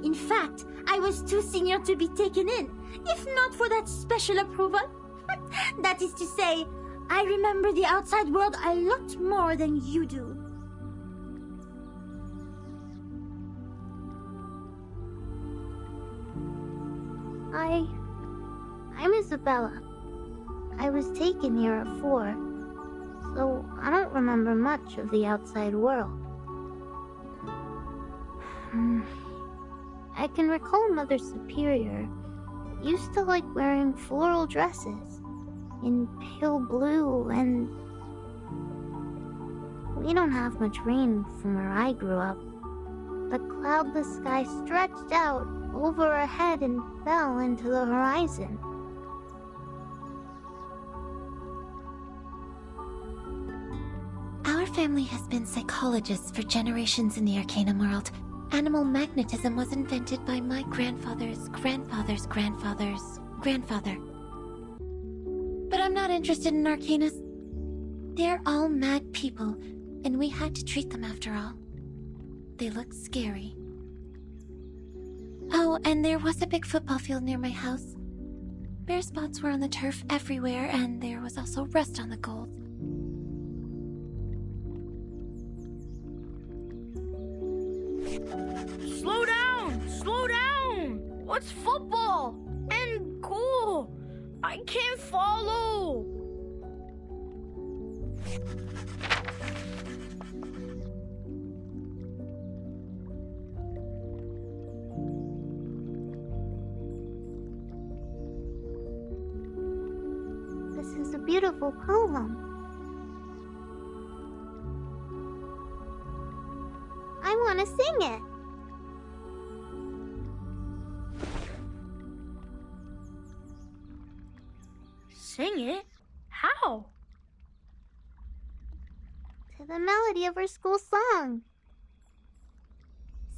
In fact, I was too senior to be taken in, if not for that special approval. That is to say, I remember the outside world a lot more than you do. I'm Isabella. I was taken here at 4, so I don't remember much of the outside world. I can recall Mother Superior used to like wearing floral dresses in pale blue, and we don't have much rain from where I grew up. The cloudless sky stretched out over our head and fell into the horizon. Our family has been psychologists for generations in the Arcanum world. Animal magnetism was invented by my grandfather's grandfather's grandfather's grandfather. But I'm not interested in Arcanus. They're all mad people And we had to treat them after all. They looked scary. Oh, and there was a big football field near my house. Bare spots were on the turf everywhere, and there was also rust on the gold. Slow down! Slow down! What's football? And goal? I can't follow! This is a beautiful poem. I want to sing it. Sing it? How? To the melody of our school song.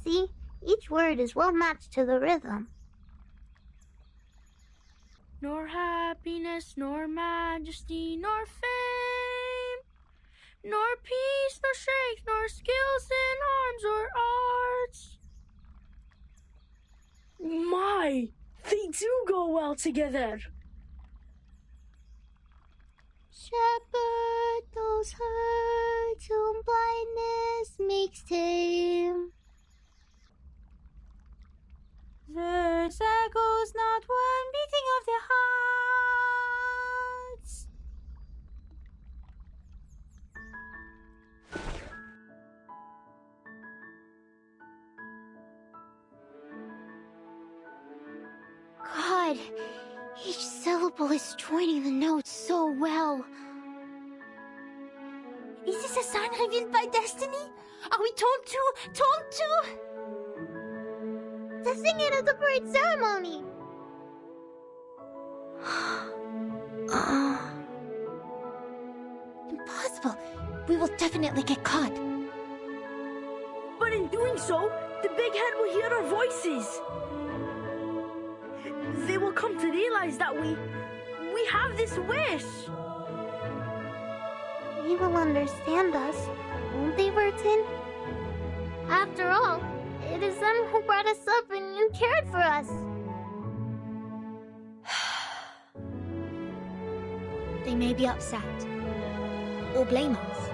See, each word is well matched to the rhythm. Nor happiness, nor majesty, nor fame, nor peace, nor strength, nor skills in arms or arts. My, they do go well together. Shepherd those herds whom blindness makes tame. Verse echoes not one beating of their hearts. God, each syllable is joining the notes so well. Is this a sign revealed by destiny? Are we told to? To sing it at the parade ceremony. Impossible. We will definitely get caught. But in doing so, the big head will hear our voices. They will come to realize that we have this wish. They will understand us, won't they, Burton? After all, it is them who brought us up and cared for us. They may be upset or blame us,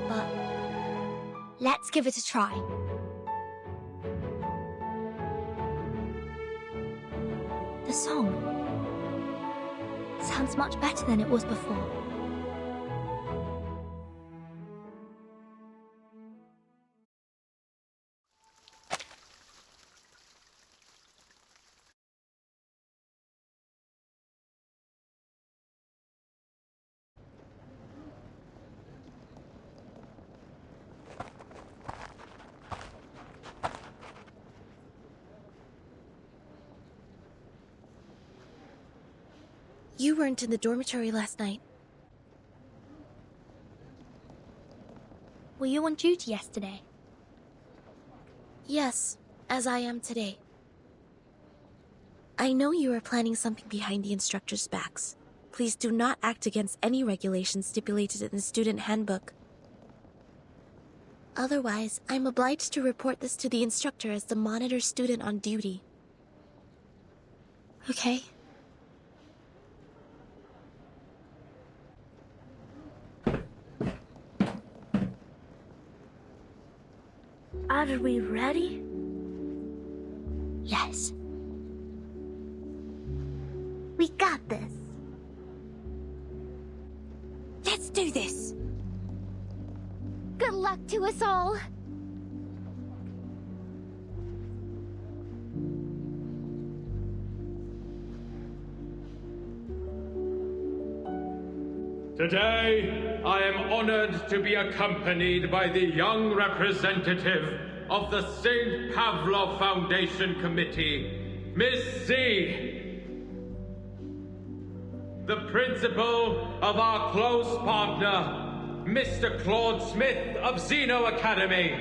but let's give it a try. The song sounds much better than it was before. You weren't in the dormitory last night. Were you on duty yesterday? Yes, as I am today. I know you are planning something behind the instructor's backs. Please do not act against any regulations stipulated in the student handbook. Otherwise, I'm obliged to report this to the instructor as the monitor student on duty. Okay. Are we ready? Yes. We got this. Let's do this. Good luck to us all. Today, I am honored to be accompanied by the young representative of the St. Pavlov Foundation Committee, Miss Z. The principal of our close partner, Mr. Claude Smith of Xeno Academy,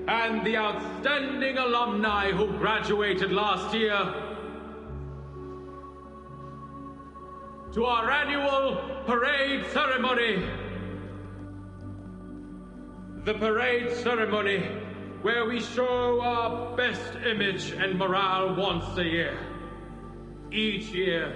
and the outstanding alumni who graduated last year. To our annual parade ceremony. the parade ceremony, where we show our best image and morale once a year. Each year,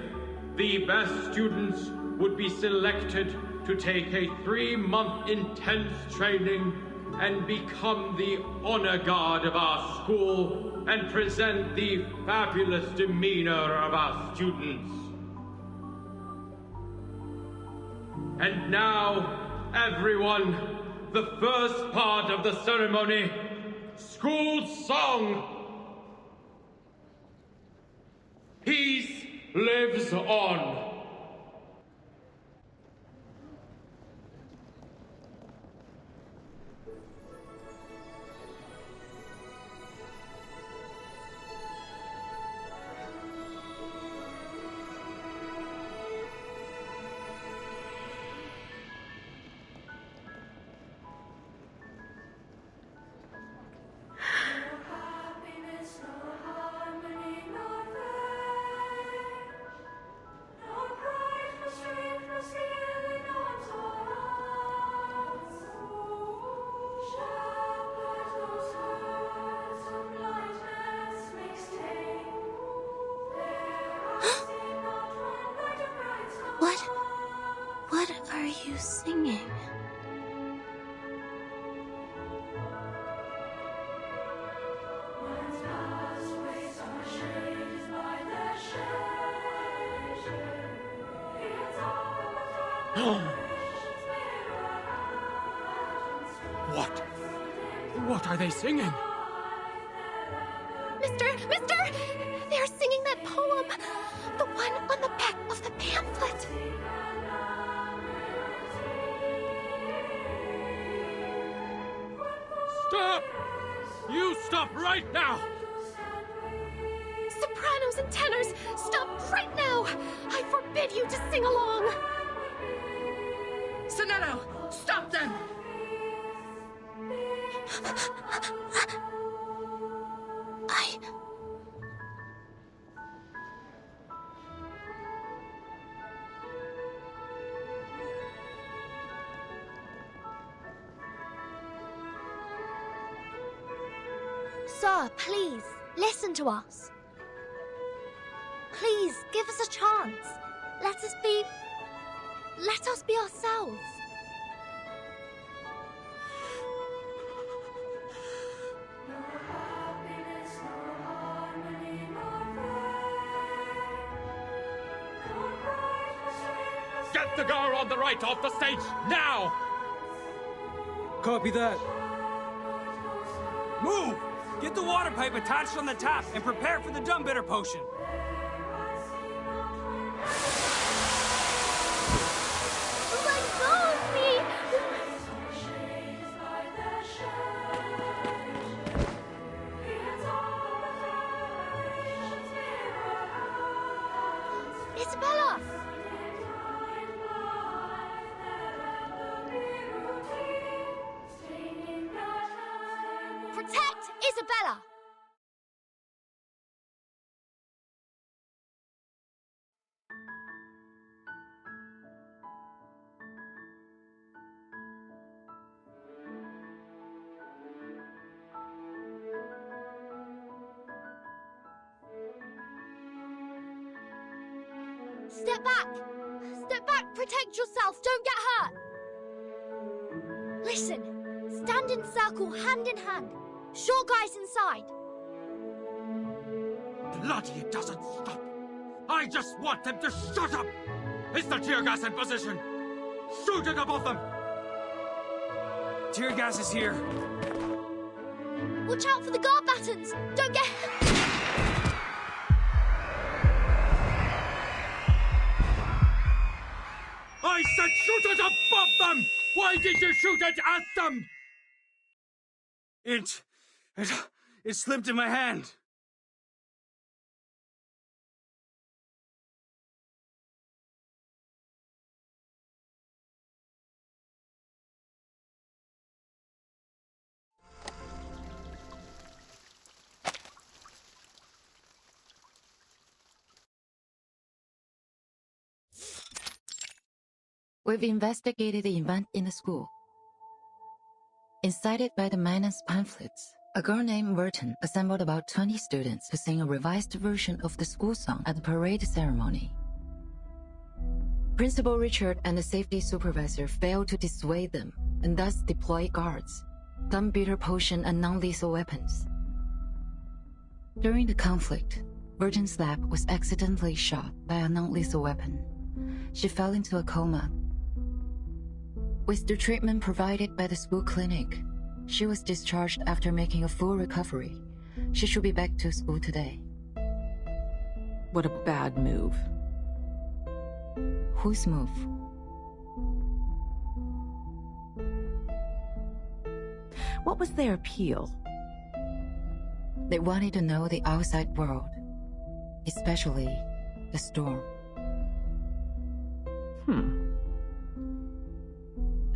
the best students would be selected to take a 3-month intense training and become the honor guard of our school and present the fabulous demeanor of our students. And now, everyone, the first part of the ceremony, school song. Peace lives on. What are you singing? What are they singing? Mister! They're singing that poem! The one on the back of the pamphlet! Stop! You stop right now! Sopranos and tenors, stop right now! I forbid you to sing along! Sonetto, stop them! Sir, please, listen to us. Please, give us a chance. Let us be ourselves. Get the girl on the right off the stage, now! Copy that. Move! Get the water pipe attached on the tap and prepare for the dumb bitter potion. Let go of me! Isabella! Protect Isabella! Step back! Step back! Protect yourself! Don't get hurt! Listen! Stand in circle, hand in hand. Short guys inside. Bloody, it doesn't stop. I just want them to shut up! Is the tear gas in position? Shoot it above them! Tear gas is here. Watch out for the guard battens! Don't get... I said shoot it above them! Why did you shoot it at them? It slipped in my hand. We've investigated the event in the school. Incited by the Manus pamphlets, a girl named Verton assembled about 20 students to sing a revised version of the school song at the parade ceremony. Principal Richard and the safety supervisor failed to dissuade them and thus deployed guards, dump bitter potion and non-lethal weapons. During the conflict, Verton's lab was accidentally shot by a non-lethal weapon. She fell into a coma. With the treatment provided by the school clinic, she was discharged after making a full recovery. She should be back to school today. What a bad move. Whose move? What was their appeal? They wanted to know the outside world, especially the storm.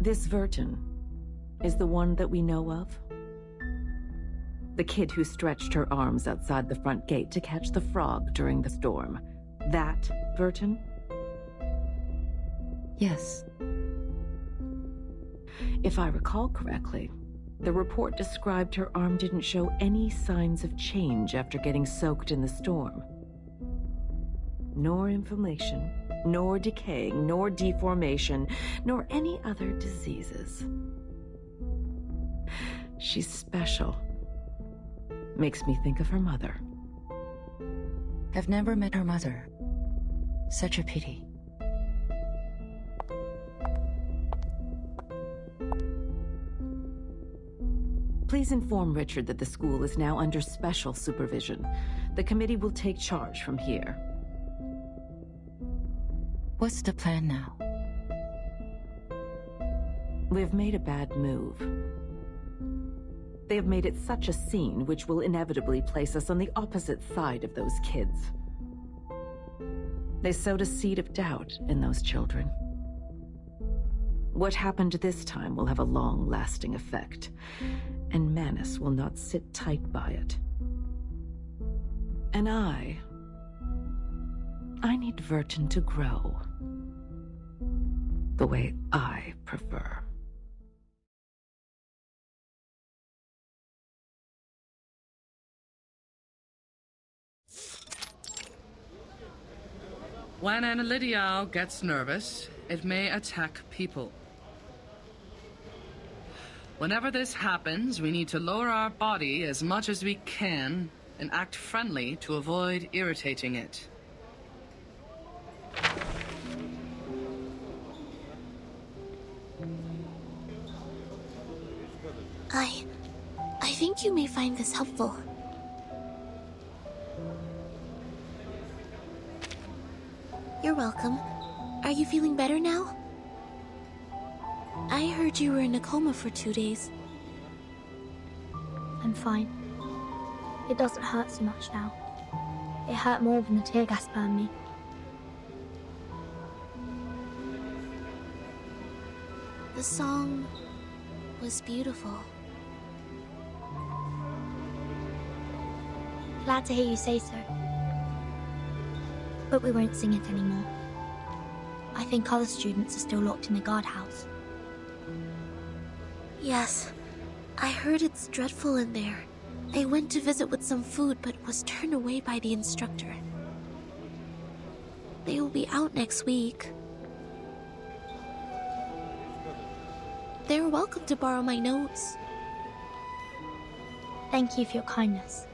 This Verton is the one that we know of? The kid who stretched her arms outside the front gate to catch the frog during the storm. That Verton? Yes. If I recall correctly, the report described her arm didn't show any signs of change after getting soaked in the storm. Nor inflammation, nor decaying, nor deformation, nor any other diseases. She's special. Makes me think of her mother. I've never met her mother. Such a pity. Please inform Richard that the school is now under special supervision. The committee will take charge from here. What's the plan now? We have made a bad move. They have made it such a scene which will inevitably place us on the opposite side of those kids. They sowed a seed of doubt in those children. What happened this time will have a long-lasting effect, and Manus will not sit tight by it. And I need Verton to grow the way I prefer. When an Elidial gets nervous, it may attack people. Whenever this happens, we need to lower our body as much as we can and act friendly to avoid irritating it. I think you may find this helpful. You're welcome. Are you feeling better now? I heard you were in a coma for 2 days. I'm fine. It doesn't hurt so much now. It hurt more when the tear gas burned me. The song was beautiful. Glad to hear you say so. But we won't sing it anymore. I think other students are still locked in the guardhouse. Yes, I heard it's dreadful in there. I went to visit with some food but was turned away by the instructor. They will be out next week. They're welcome to borrow my notes. Thank you for your kindness.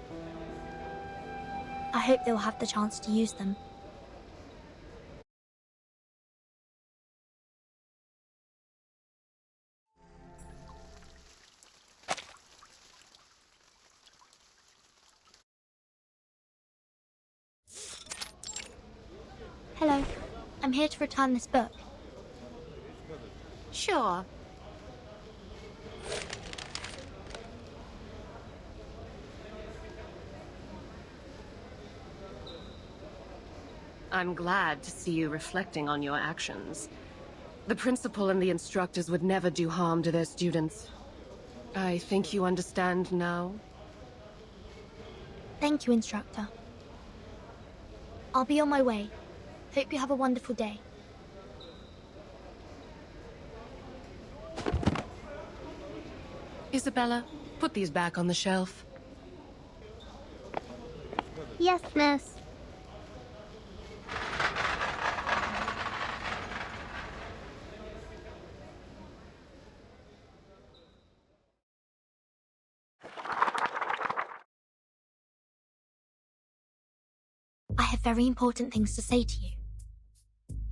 I hope they'll have the chance to use them. Hello. I'm here to return this book. Sure. I'm glad to see you reflecting on your actions. The principal and the instructors would never do harm to their students. I think you understand now. Thank you, Instructor. I'll be on my way. Hope you have a wonderful day. Isabella, put these back on the shelf. Yes, miss. I have very important things to say to you.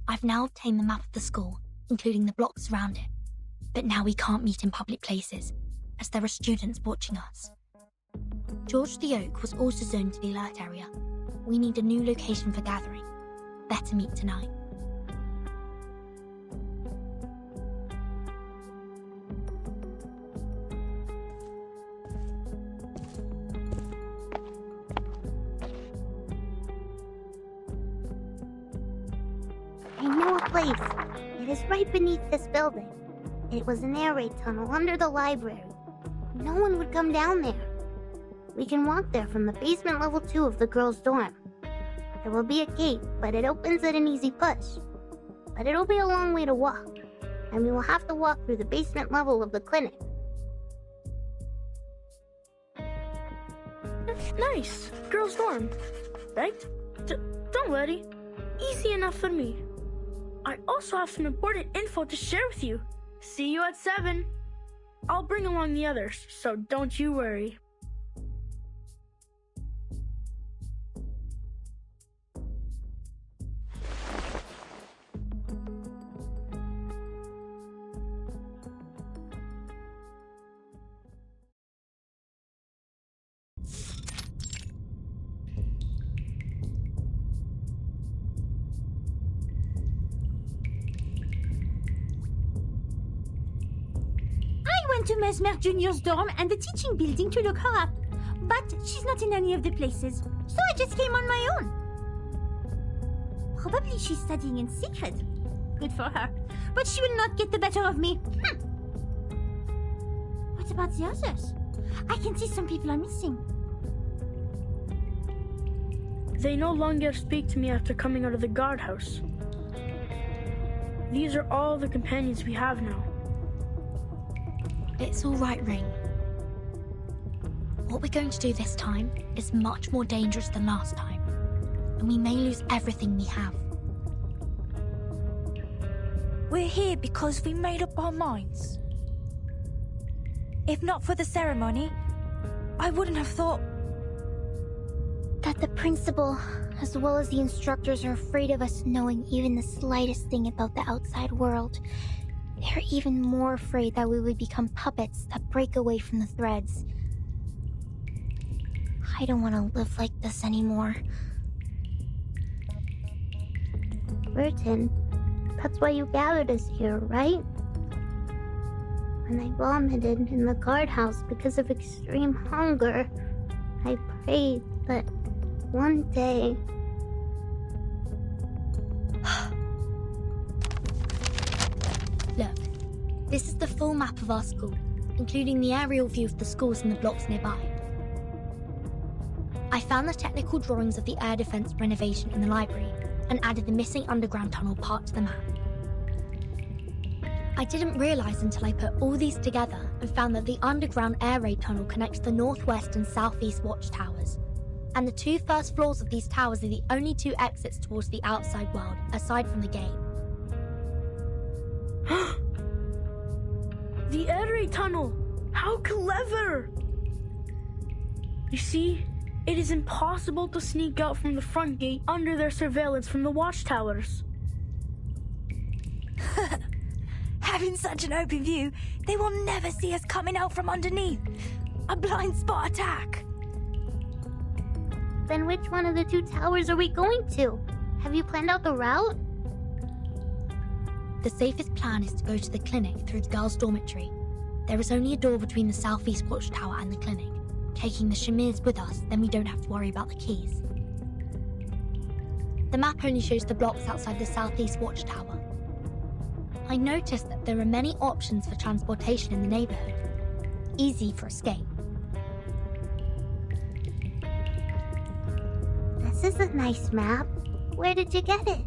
I've now obtained the map of the school, including the blocks around it. But now we can't meet in public places, as there are students watching us. George the Oak was also zoned to the alert area. We need a new location for gathering. Better meet tonight. I know a place. It is right beneath this building. It was an air raid tunnel under the library. No one would come down there. We can walk there from the basement level 2 of the girls' dorm. There will be a gate, but it opens at an easy push. But it'll be a long way to walk, and we will have to walk through the basement level of the clinic. Nice. Girls' dorm. Right? Don't worry. Easy enough for me. I also have some important info to share with you. See you at 7. I'll bring along the others, so don't you worry. To Mesmer Jr.'s dorm and the teaching building to look her up. But she's not in any of the places, so I just came on my own. Probably she's studying in secret. Good for her. But she will not get the better of me. What about the others? I can see some people are missing. They no longer speak to me after coming out of the guardhouse. These are all the companions we have now. It's all right, Ring. What we're going to do this time is much more dangerous than last time, and we may lose everything we have. We're here because we made up our minds. If not for the ceremony, I wouldn't have thought... That the principal, as well as the instructors, are afraid of us knowing even the slightest thing about the outside world. They're even more afraid that we would become puppets that break away from the threads. I don't want to live like this anymore. Burton, that's why you gathered us here, right? When I vomited in the guardhouse because of extreme hunger, I prayed that one day... Look, this is the full map of our school, including the aerial view of the schools and the blocks nearby. I found the technical drawings of the air defense renovation in the library and added the missing underground tunnel part to the map. I didn't realize until I put all these together and found that the underground air raid tunnel connects the northwest and southeast watchtowers. And the 2 first floors of these towers are the only 2 exits towards the outside world, aside from the gate. The air raid tunnel! How clever! You see, it is impossible to sneak out from the front gate under their surveillance from the watchtowers. Having such an open view, they will never see us coming out from underneath. A blind spot attack. Then which one of the 2 towers are we going to? Have you planned out the route? The safest plan is to go to the clinic through the girls' dormitory. There is only a door between the southeast watchtower and the clinic. Taking the Shamirs with us, then we don't have to worry about the keys. The map only shows the blocks outside the southeast watchtower. I noticed that there are many options for transportation in the neighborhood. Easy for escape. This is a nice map. Where did you get it?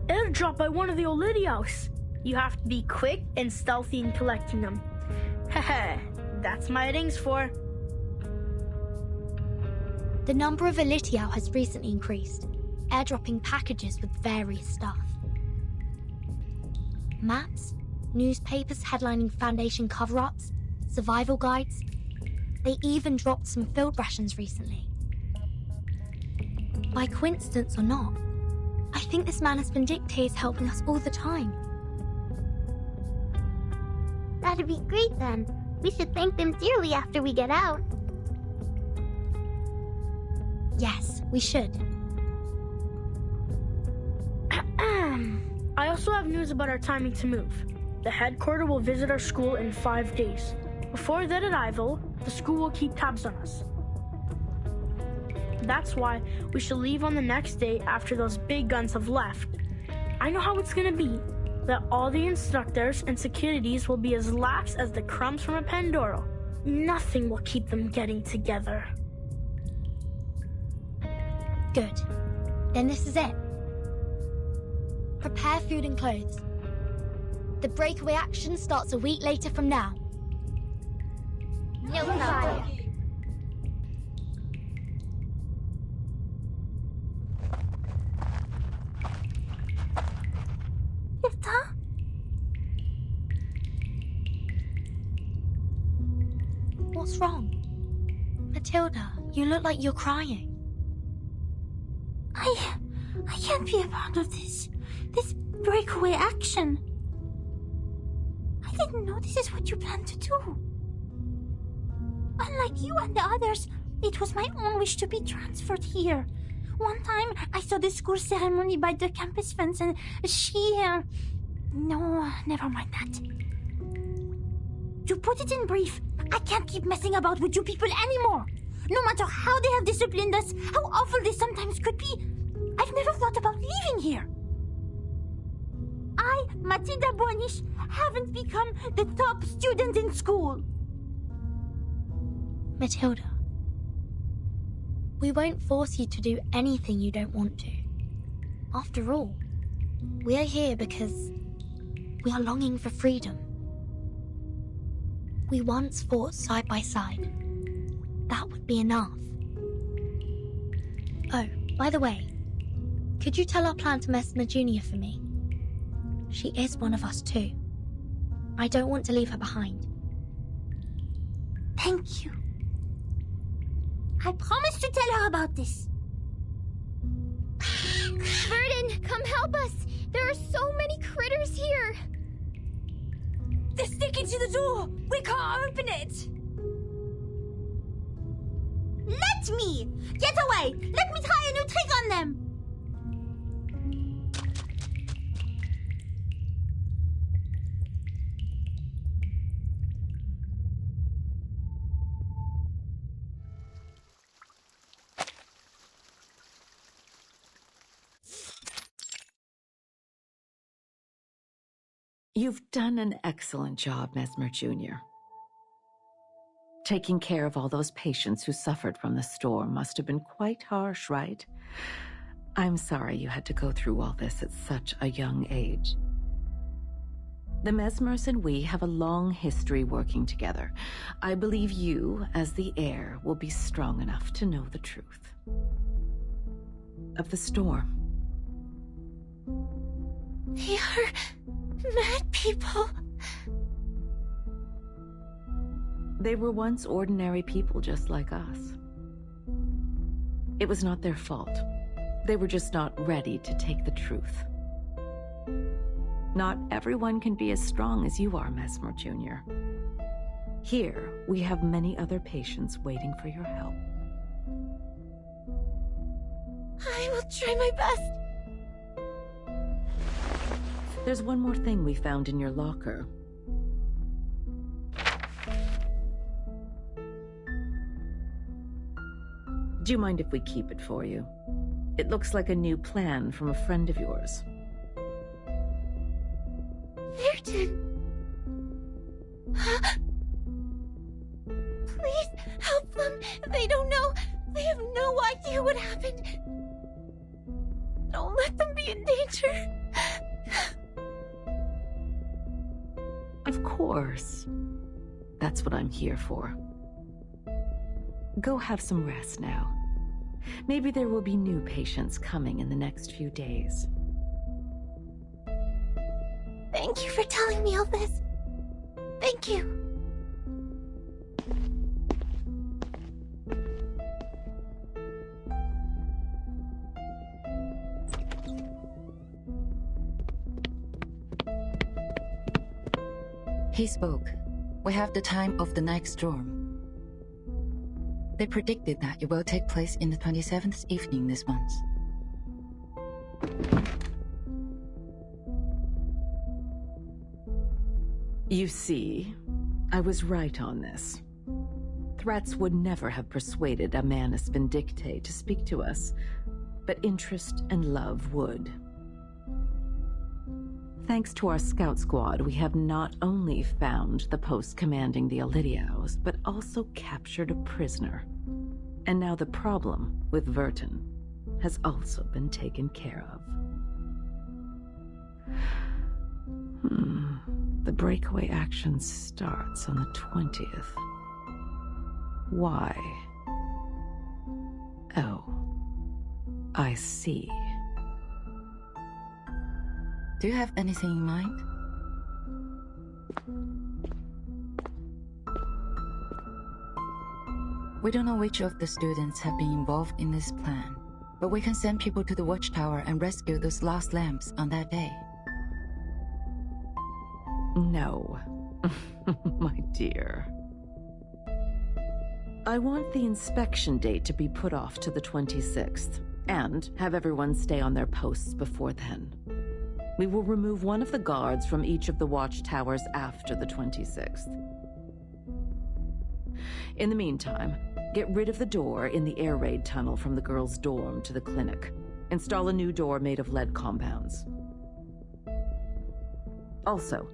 Airdrop by one of the Olidiaus. You have to be quick and stealthy in collecting them. Heh, that's my rings for. The number of Elitiao has recently increased, airdropping packages with various stuff. Maps, newspapers headlining Foundation cover-ups, survival guides. They even dropped some field rations recently. By coincidence or not, I think this man has been dictates helping us all the time. That'd be great then. We should thank them dearly after we get out. Yes, we should. I also have news about our timing to move. The headquarters will visit our school in 5 days. Before their arrival, the school will keep tabs on us. That's why we should leave on the next day after those big guns have left. I know how it's gonna be. That all the instructors and securities will be as lax as the crumbs from a Pandora. Nothing will keep them getting together. Good. Then this is it. Prepare food and clothes. The breakaway action starts a week later from now. No problem. Yetta? What's wrong? Matilda, you look like you're crying. I can't be a part of this breakaway action. I didn't know this is what you planned to do. Unlike you and the others, it was my own wish to be transferred here. One time, I saw the school ceremony by the campus fence and No, never mind that. To put it in brief, I can't keep messing about with you people anymore. No matter how they have disciplined us, how awful they sometimes could be, I've never thought about leaving here. I, Matilda Bornish, haven't become the top student in school. Matilda, we won't force you to do anything you don't want to. After all, we are here because we are longing for freedom. We once fought side by side. That would be enough. Oh, by the way, could you tell our plan to Mesmer Jr. for me? She is one of us too. I don't want to leave her behind. Thank you. I promise to tell her about this. Verdun, come help us! There are so many critters here! They're sticking to the door! We can't open it! Let me! Get away! Let me try a new trick on them! You've done an excellent job, Mesmer Jr. Taking care of all those patients who suffered from the storm must have been quite harsh, right? I'm sorry you had to go through all this at such a young age. The Mesmers and we have a long history working together. I believe you, as the heir, will be strong enough to know the truth of the storm. They are mad people. They were once ordinary people just like us. It was not their fault. They were just not ready to take the truth. Not everyone can be as strong as you are, Mesmer Jr. Here, we have many other patients waiting for your help. I will try my best. There's one more thing we found in your locker. Do you mind if we keep it for you? It looks like a new plan from a friend of yours. Verdun! Please help them. They don't know. They have no idea what happened. Don't let them be in danger. course. That's what I'm here for. Go have some rest now. Maybe there will be new patients coming in the next few days. Thank you for telling me all this. Thank you. He spoke. We have the time of the next storm. They predicted that it will take place in the 27th evening this month. You see, I was right on this. Threats would never have persuaded Manus Vindicte to speak to us, but interest and love would. Thanks to our scout squad, we have not only found the post commanding the Elidiaos, but also captured a prisoner. And now the problem with Vertin has also been taken care of. The breakaway action starts on the 20th. Why? Oh, I see. Do you have anything in mind? We don't know which of the students have been involved in this plan, but we can send people to the watchtower and rescue those lost lamps on that day. No, my dear. I want the inspection date to be put off to the 26th, and have everyone stay on their posts before then. We will remove one of the guards from each of the watchtowers after the 26th. In the meantime, get rid of the door in the air raid tunnel from the girls' dorm to the clinic. Install a new door made of lead compounds. Also,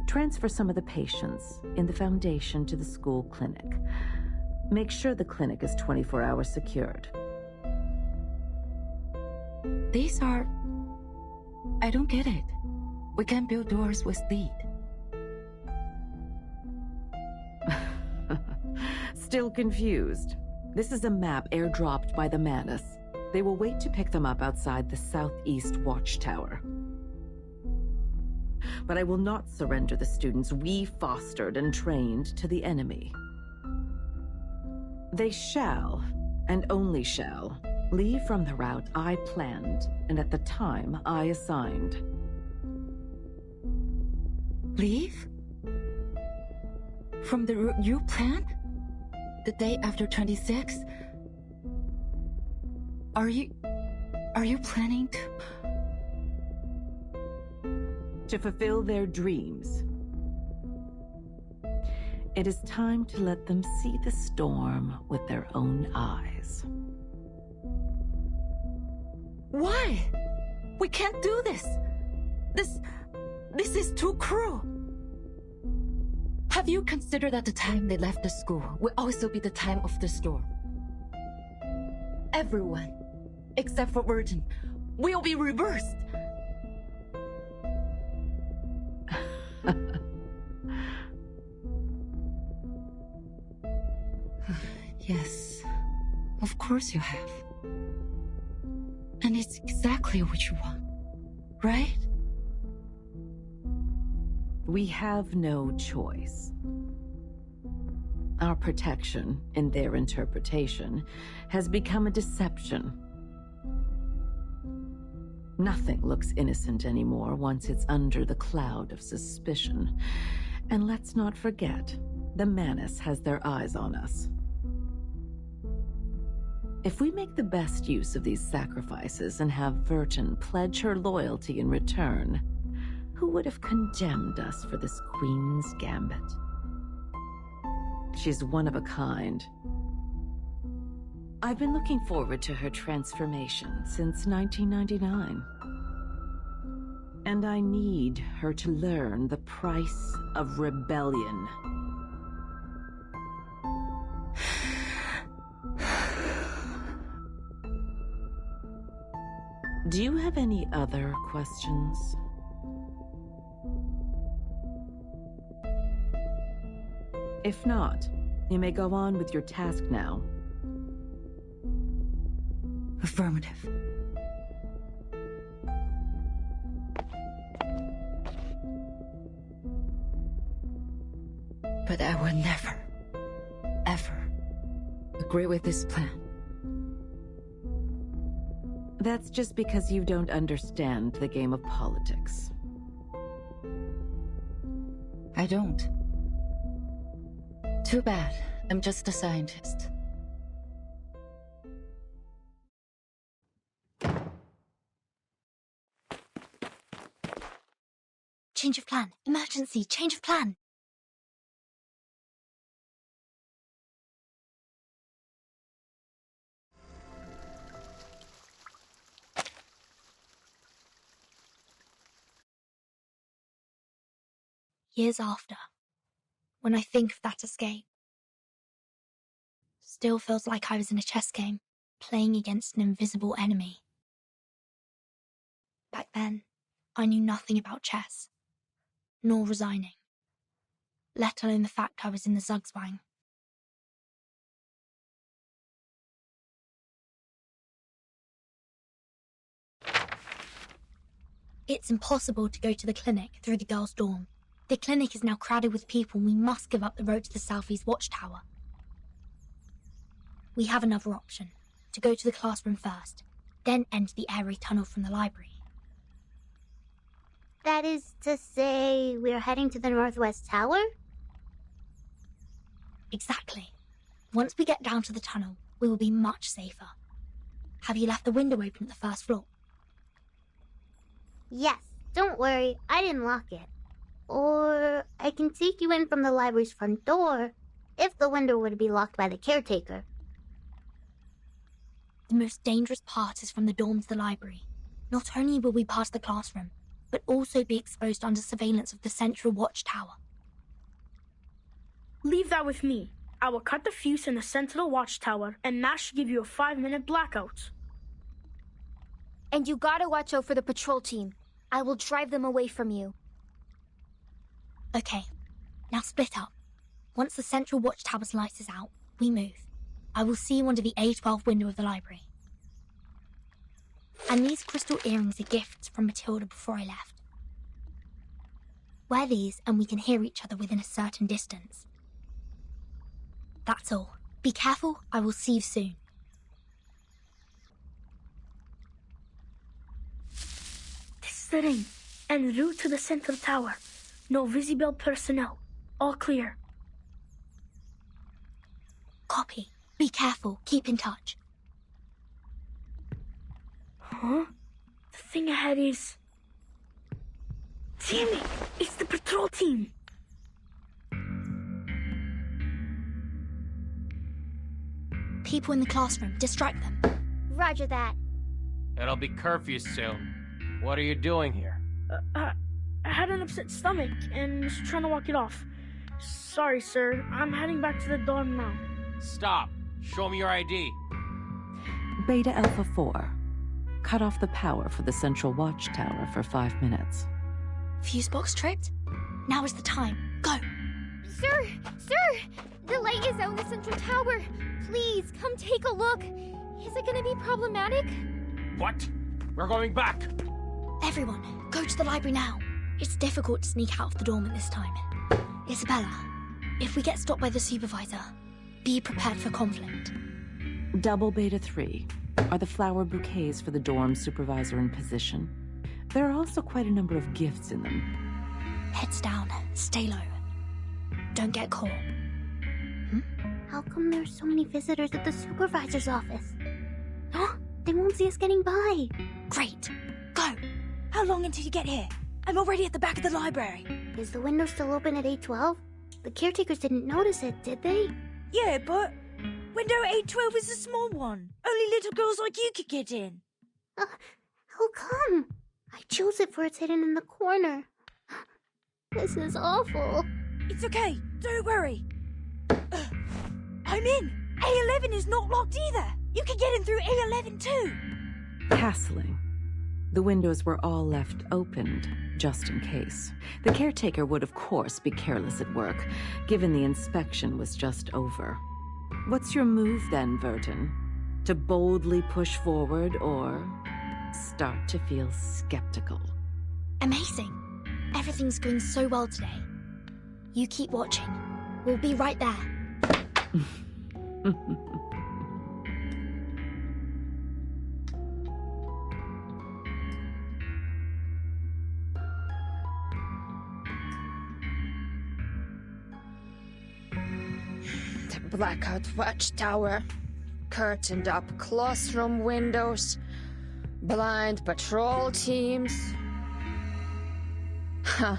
transfer some of the patients in the Foundation to the school clinic. Make sure the clinic is 24 hours secured. These are... I don't get it. We can't build doors with lead. Still confused? This is a map airdropped by the Manus. They will wait to pick them up outside the southeast watchtower. But I will not surrender the students we fostered and trained to the enemy. They shall, and only shall, leave from the route I planned and at the time I assigned. Leave? From the route you planned? The day after 26? Are you planning to fulfill their dreams? It is time to let them see the storm with their own eyes. Why? We can't do this. This is too cruel. Have you considered that the time they left the school will also be the time of the storm? Everyone, except for Vertin, will be reversed. Yes, of course you have. And it's exactly what you want, right? We have no choice. Our protection, in their interpretation, has become a deception. Nothing looks innocent anymore once it's under the cloud of suspicion. And let's not forget, the Manus has their eyes on us. If we make the best use of these sacrifices and have Vertin pledge her loyalty in return, who would have condemned us for this Queen's Gambit? She's one of a kind. I've been looking forward to her transformation since 1999. And I need her to learn the price of rebellion. Do you have any other questions? If not, you may go on with your task now. Affirmative. But I will never, ever agree with this plan. That's just because you don't understand the game of politics. I don't. Too bad. I'm just a scientist. Change of plan. Emergency. Change of plan. Years after, when I think of that escape, still feels like I was in a chess game, playing against an invisible enemy. Back then, I knew nothing about chess, nor resigning, let alone the fact I was in the Zugzwang. It's impossible to go to the clinic through the girls' dorm. The clinic is now crowded with people and we must give up the road to the Southeast Watchtower. We have another option, to go to the classroom first, then enter the airy tunnel from the library. That is to say, we're heading to the Northwest Tower? Exactly. Once we get down to the tunnel, we will be much safer. Have you left the window open at the first floor? Yes, don't worry, I didn't lock it. Or I can take you in from the library's front door, if the window were to be locked by the caretaker. The most dangerous part is from the dorm to the library. Not only will we pass the classroom, but also be exposed under surveillance of the Central Watchtower. Leave that with me. I will cut the fuse in the Sentinel Watchtower, and that should give you a 5-minute blackout. And you gotta watch out for the patrol team. I will drive them away from you. Okay, now split up. Once the Central Watchtower's lights is out, we move. I will see you under the A12 window of the library. And these crystal earrings are gifts from Matilda before I left. Wear these and we can hear each other within a certain distance. That's all. Be careful, I will see you soon. This is the ring, en route to the Central Tower. No visible personnel. All clear. Copy. Be careful, keep in touch. Huh? The thing ahead is... Damn it! It's the patrol team! People in the classroom, distract them. Roger that. It'll be curfew soon. What are you doing here? I had an upset stomach and was trying to walk it off. Sorry, sir. I'm heading back to the dorm now. Stop. Show me your ID. Beta Alpha 4. Cut off the power for the Central Watchtower for 5 minutes. Fuse box tripped? Now is the time. Go! Sir! The light is out in the Central Tower. Please, come take a look. Is it gonna be problematic? What? We're going back. Everyone, go to the library now. It's difficult to sneak out of the dorm at this time. Isabella, if we get stopped by the supervisor, be prepared for conflict. Double Beta 3 are the flower bouquets for the dorm supervisor in position. There are also quite a number of gifts in them. Heads down, stay low. Don't get caught. How come there's so many visitors at the supervisor's office? They won't see us getting by. Great. Go. How long until you get here? I'm already at the back of the library. Is the window still open at 812? The caretakers didn't notice it, did they? Yeah, but window 812 is a small one. Only little girls like you could get in. How come? I chose it for it's hidden in the corner. This is awful. It's okay. Don't worry. I'm in. A11 is not locked either. You can get in through A11 too. Castling. The windows were all left opened, just in case. The caretaker would, of course, be careless at work, given the inspection was just over. What's your move then, Vertin? To boldly push forward, or start to feel skeptical? Amazing. Everything's going so well today. You keep watching. We'll be right there. The Blackout Watchtower, curtained up classroom windows, blind patrol teams. Huh.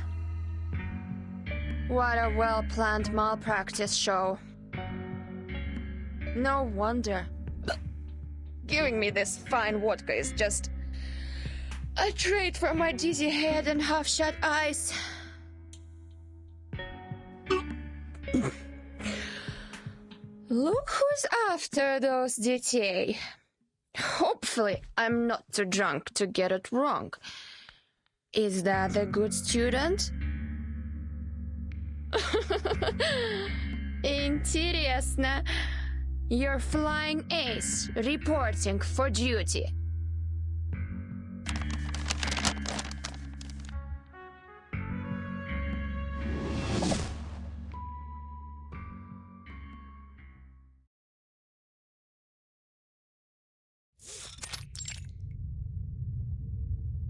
What a well-planned malpractice show. No wonder. Giving me this fine vodka is just a treat for my dizzy head and half-shut eyes. Look who's after those DTA. Hopefully, I'm not too drunk to get it wrong. Is that a good student? Интересно. You're flying ace, reporting for duty.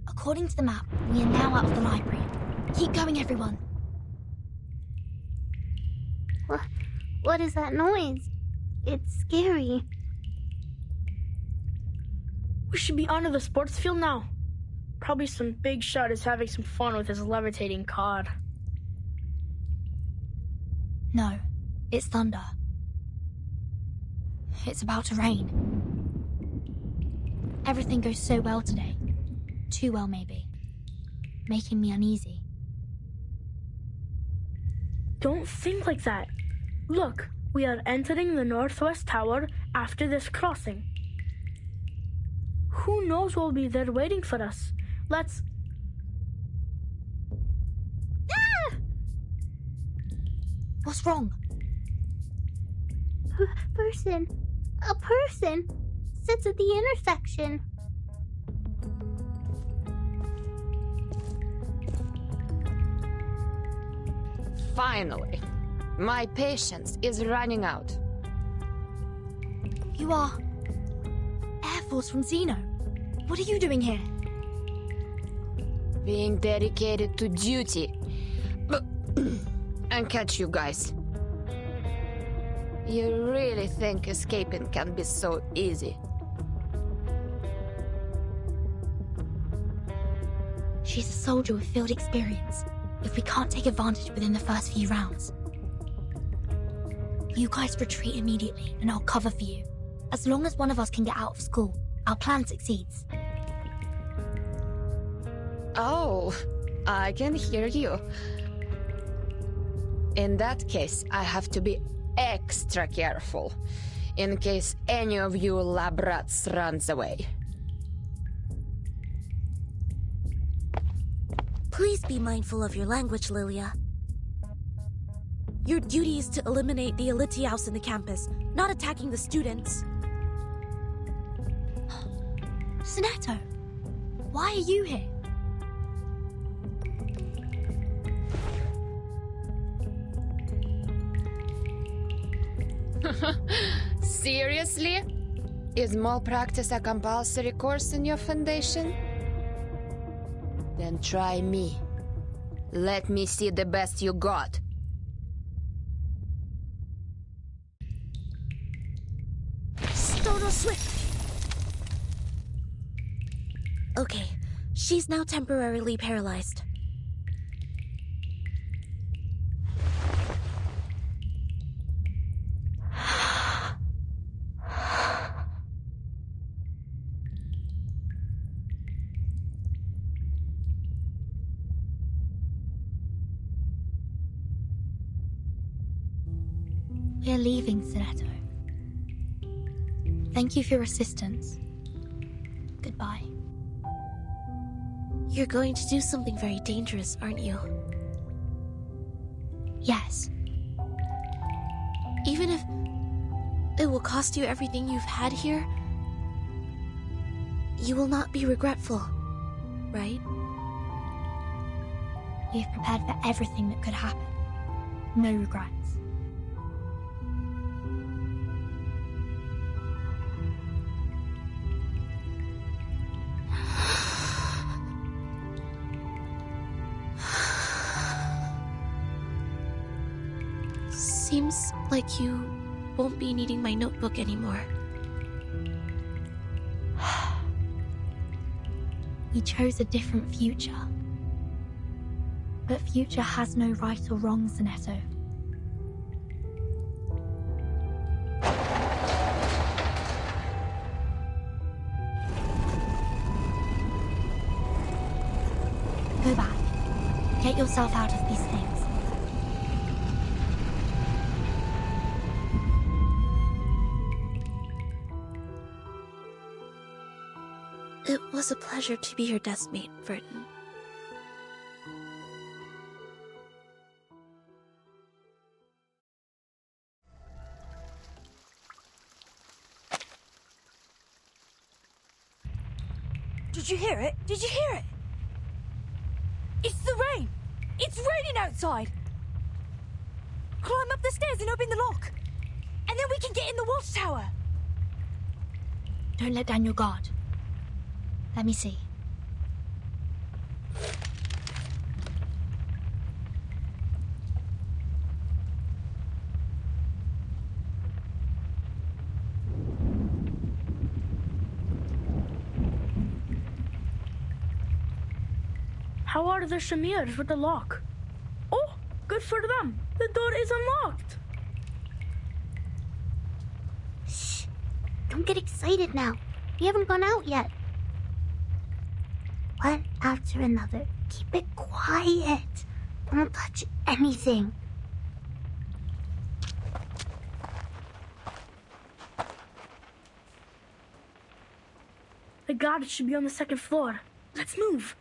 According to the map, we are now out of the library. Keep going, everyone. What is that noise? It's scary. We should be onto the sports field now. Probably some big shot is having some fun with his levitating cod. No, it's thunder. It's about to rain. Everything goes so well today. Too well, maybe. Making me uneasy. Don't think like that. Look, we are entering the Northwest Tower after this crossing. Who knows what will be there waiting for us? Let's... Ah! What's wrong? A person sits at the intersection. Finally, my patience is running out. You are Air Force from Xeno. What are you doing here? Being dedicated to duty. And catch you guys. You really think escaping can be so easy? She's a soldier with field experience. If we can't take advantage within the first few rounds. You guys retreat immediately, and I'll cover for you. As long as one of us can get out of school, our plan succeeds. Oh, I can hear you. In that case, I have to be extra careful, in case any of you lab rats runs away. Please be mindful of your language, Lilia. Your duty is to eliminate the Elitiaus in the campus, not attacking the students. Sonetto, why are you here? Seriously? Is malpractice a compulsory course in your foundation? Then try me. Let me see the best you got. Stono Swift! Okay, she's now temporarily paralyzed. We're leaving, Sonetto. Thank you for your assistance. Goodbye. You're going to do something very dangerous, aren't you? Yes. Even if it will cost you everything you've had here, you will not be regretful, right? We've prepared for everything that could happen. No regrets. Seems like you won't be needing my notebook anymore. We chose a different future. But future has no right or wrong, Zanetto. Go back. Get yourself out of these things. It was a pleasure to be your deskmate, Verdun. Did you hear it? Did you hear it? It's the rain! It's raining outside! Climb up the stairs and open the lock! And then we can get in the watchtower! Don't let down your guard. Let me see. How are the Shamirs with the lock? Oh, good for them. The door is unlocked. Shh. Don't get excited now. We haven't gone out yet. One after another. Keep it quiet. Don't touch anything. The garage should be on the second floor. Let's move.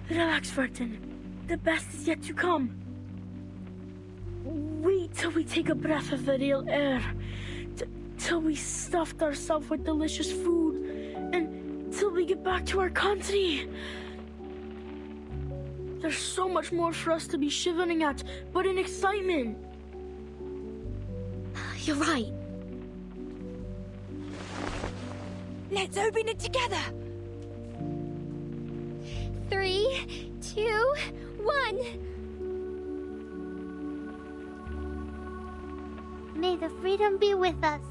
Relax, Verdun. The best is yet to come. Wait till we take a breath of the real air. Till we stuffed ourselves with delicious food. And till we get back to our country. There's so much more for us to be shivering at, but in excitement. You're right. Let's open it together! 3, 2, 1. May the freedom be with us.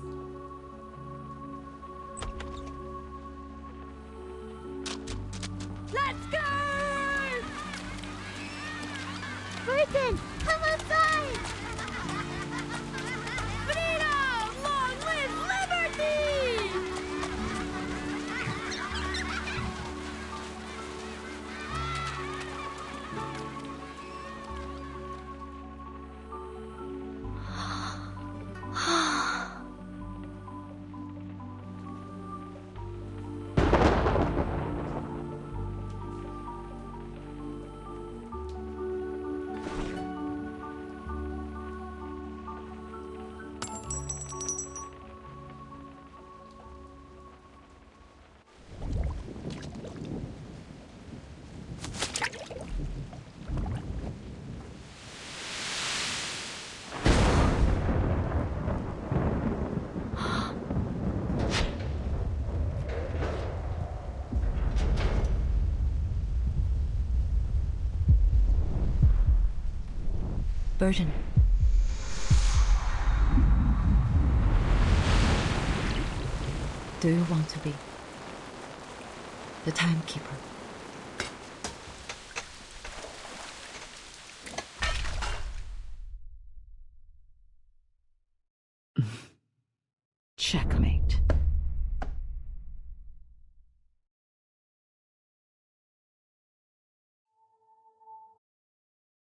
Let's go! Verdun, come outside! Freedom! Long live liberty! Verdun. Do you want to be the timekeeper? Checkmate.